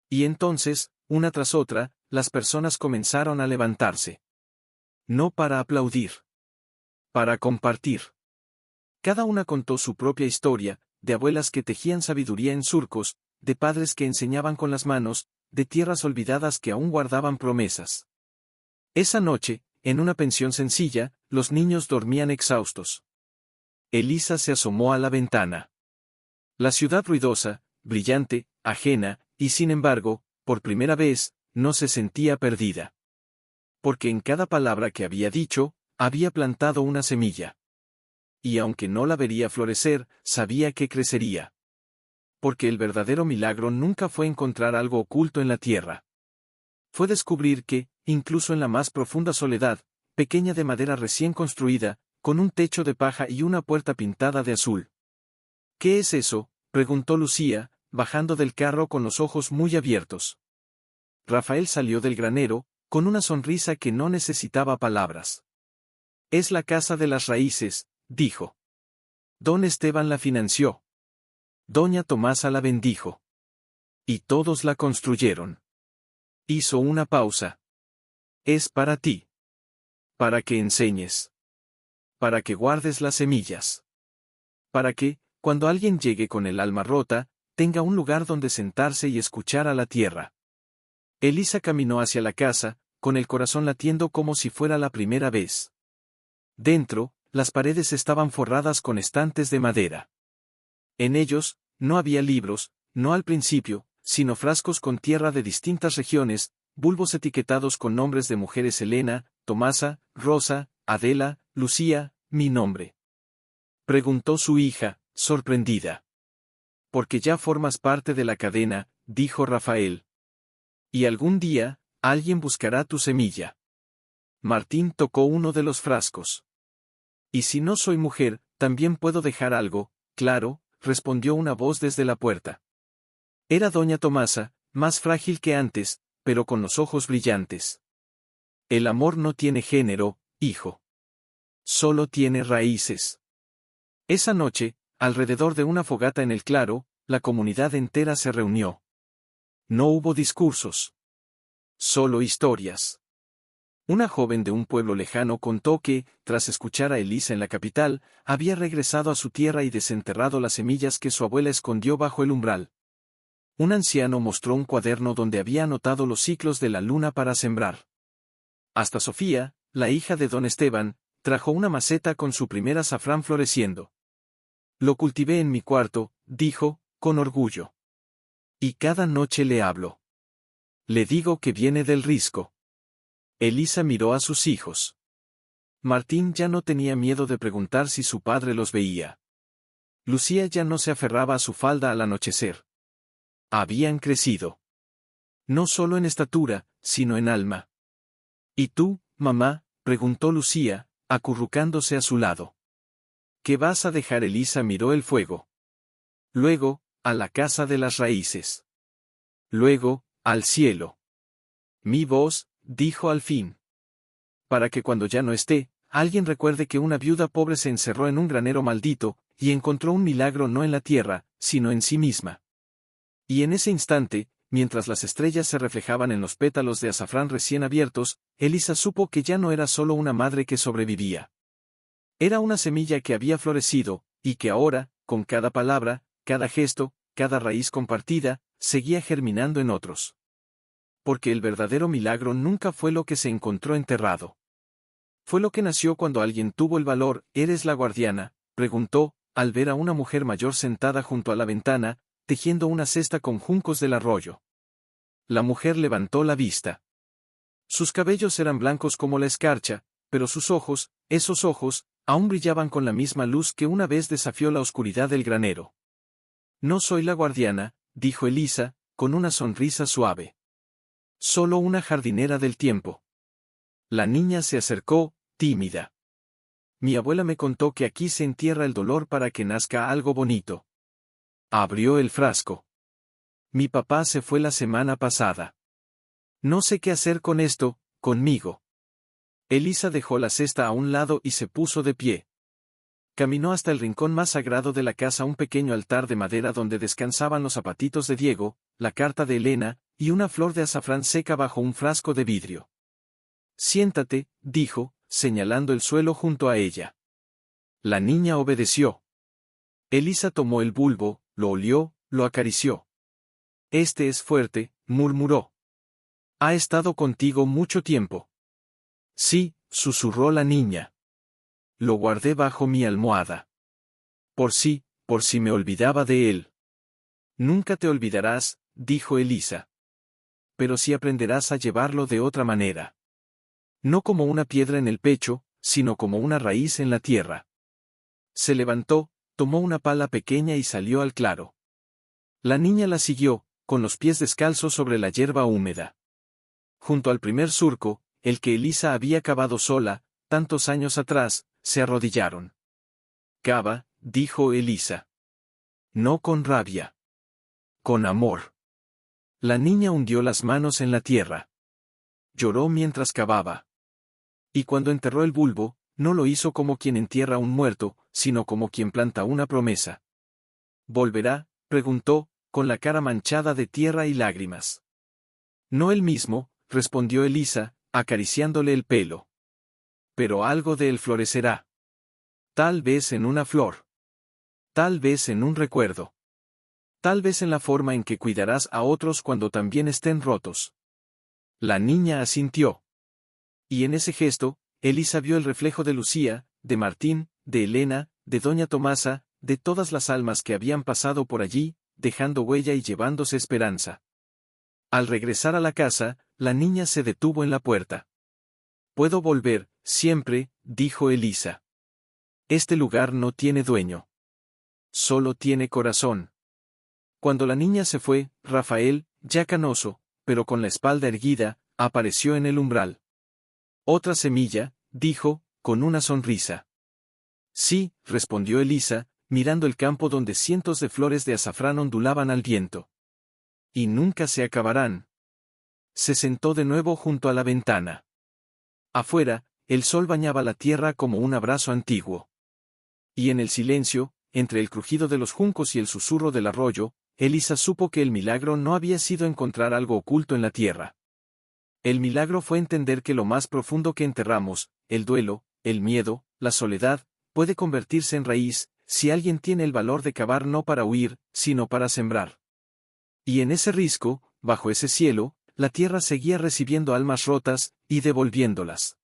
Y entonces, una tras otra, las personas comenzaron a levantarse. No para aplaudir. Para compartir. Cada una contó su propia historia, de abuelas que tejían sabiduría en surcos, de padres que enseñaban con las manos, de tierras olvidadas que aún guardaban promesas. Esa noche, en una pensión sencilla, los niños dormían exhaustos. Elisa se asomó a la ventana. La ciudad ruidosa, brillante, ajena, y sin embargo, por primera vez, no se sentía perdida. Porque en cada palabra que había dicho, había plantado una semilla. Y aunque no la vería florecer, sabía que crecería. Porque el verdadero milagro nunca fue encontrar algo oculto en la tierra. Fue descubrir que, incluso en la más profunda soledad, pequeña de madera recién construida, con un techo de paja y una puerta pintada de azul. ¿Qué es eso?, preguntó Lucía, bajando del carro con los ojos muy abiertos. Rafael salió del granero, con una sonrisa que no necesitaba palabras. Es la casa de las raíces, dijo. Don Esteban la financió. Doña Tomasa la bendijo. Y todos la construyeron. Hizo una pausa. Es para ti. Para que enseñes. Para que guardes las semillas. Para que, cuando alguien llegue con el alma rota, tenga un lugar donde sentarse y escuchar a la tierra. Elisa caminó hacia la casa, con el corazón latiendo como si fuera la primera vez. Dentro, las paredes estaban forradas con estantes de madera. En ellos, no había libros, no al principio, sino frascos con tierra de distintas regiones, bulbos etiquetados con nombres de mujeres: Elena, Tomasa, Rosa, Adela, Lucía, mi nombre. Preguntó su hija, sorprendida. Porque ya formas parte de la cadena, dijo Rafael. Y algún día, alguien buscará tu semilla. Martín tocó uno de los frascos. Y si no soy mujer, también puedo dejar algo, claro, respondió una voz desde la puerta. Era doña Tomasa, más frágil que antes, pero con los ojos brillantes. El amor no tiene género, hijo. Solo tiene raíces. Esa noche, alrededor de una fogata en el claro, la comunidad entera se reunió. No hubo discursos. Solo historias. Una joven de un pueblo lejano contó que, tras escuchar a Elisa en la capital, había regresado a su tierra y desenterrado las semillas que su abuela escondió bajo el umbral. Un anciano mostró un cuaderno donde había anotado los ciclos de la luna para sembrar. Hasta Sofía, la hija de don Esteban, trajo una maceta con su primer azafrán floreciendo. Lo cultivé en mi cuarto, dijo, con orgullo. Y cada noche le hablo. Le digo que viene del risco. Elisa miró a sus hijos. Martín ya no tenía miedo de preguntar si su padre los veía. Lucía ya no se aferraba a su falda al anochecer. Habían crecido. No solo en estatura, sino en alma. ¿Y tú, mamá?, preguntó Lucía, acurrucándose a su lado. ¿Qué vas a dejar? Elisa miró el fuego. Luego, a la casa de las raíces. Luego, al cielo. Mi voz, dijo al fin. Para que cuando ya no esté, alguien recuerde que una viuda pobre se encerró en un granero maldito, y encontró un milagro no en la tierra, sino en sí misma. Y en ese instante, mientras las estrellas se reflejaban en los pétalos de azafrán recién abiertos, Elisa supo que ya no era solo una madre que sobrevivía. Era una semilla que había florecido, y que ahora, con cada palabra, cada gesto, cada raíz compartida, seguía germinando en otros. Porque el verdadero milagro nunca fue lo que se encontró enterrado. Fue lo que nació cuando alguien tuvo el valor. ¿Eres la guardiana?, preguntó, al ver a una mujer mayor sentada junto a la ventana, tejiendo una cesta con juncos del arroyo. La mujer levantó la vista. Sus cabellos eran blancos como la escarcha, pero sus ojos, esos ojos, aún brillaban con la misma luz que una vez desafió la oscuridad del granero. No soy la guardiana, dijo Elisa, con una sonrisa suave. Solo una jardinera del tiempo. La niña se acercó, tímida. Mi abuela me contó que aquí se entierra el dolor para que nazca algo bonito. Abrió el frasco. Mi papá se fue la semana pasada. No sé qué hacer con esto, conmigo. Elisa dejó la cesta a un lado y se puso de pie. Caminó hasta el rincón más sagrado de la casa, un pequeño altar de madera donde descansaban los zapatitos de Diego, la carta de Elena, y una flor de azafrán seca bajo un frasco de vidrio. Siéntate, dijo, señalando el suelo junto a ella. La niña obedeció. Elisa tomó el bulbo, lo olió, lo acarició. Este es fuerte, murmuró. Ha estado contigo mucho tiempo. Sí, susurró la niña. Lo guardé bajo mi almohada. Por si me olvidaba de él. Nunca te olvidarás, dijo Elisa. Pero sí aprenderás a llevarlo de otra manera. No como una piedra en el pecho, sino como una raíz en la tierra. Se levantó, tomó una pala pequeña y salió al claro. La niña la siguió, con los pies descalzos sobre la hierba húmeda. Junto al primer surco, el que Elisa había cavado sola, tantos años atrás, se arrodillaron. Cava, dijo Elisa. No con rabia. Con amor. La niña hundió las manos en la tierra. Lloró mientras cavaba. Y cuando enterró el bulbo, no lo hizo como quien entierra a un muerto, sino como quien planta una promesa. Volverá, preguntó, con la cara manchada de tierra y lágrimas. No el mismo, respondió Elisa, acariciándole el pelo. Pero algo de él florecerá. Tal vez en una flor. Tal vez en un recuerdo. Tal vez en la forma en que cuidarás a otros cuando también estén rotos. La niña asintió. Y en ese gesto, Elisa vio el reflejo de Lucía, de Martín, de Elena, de doña Tomasa, de todas las almas que habían pasado por allí, dejando huella y llevándose esperanza. Al regresar a la casa, la niña se detuvo en la puerta. «Puedo volver, siempre», dijo Elisa. «Este lugar no tiene dueño. Solo tiene corazón». Cuando la niña se fue, Rafael, ya canoso, pero con la espalda erguida, apareció en el umbral. «Otra semilla», dijo, con una sonrisa. «Sí», respondió Elisa, mirando el campo donde cientos de flores de azafrán ondulaban al viento. «Y nunca se acabarán». Se sentó de nuevo junto a la ventana. Afuera, el sol bañaba la tierra como un abrazo antiguo. Y en el silencio, entre el crujido de los juncos y el susurro del arroyo, Elisa supo que el milagro no había sido encontrar algo oculto en la tierra. El milagro fue entender que lo más profundo que enterramos, el duelo, el miedo, la soledad, puede convertirse en raíz, si alguien tiene el valor de cavar no para huir, sino para sembrar. Y en ese risco, bajo ese cielo, la tierra seguía recibiendo almas rotas, y devolviéndolas.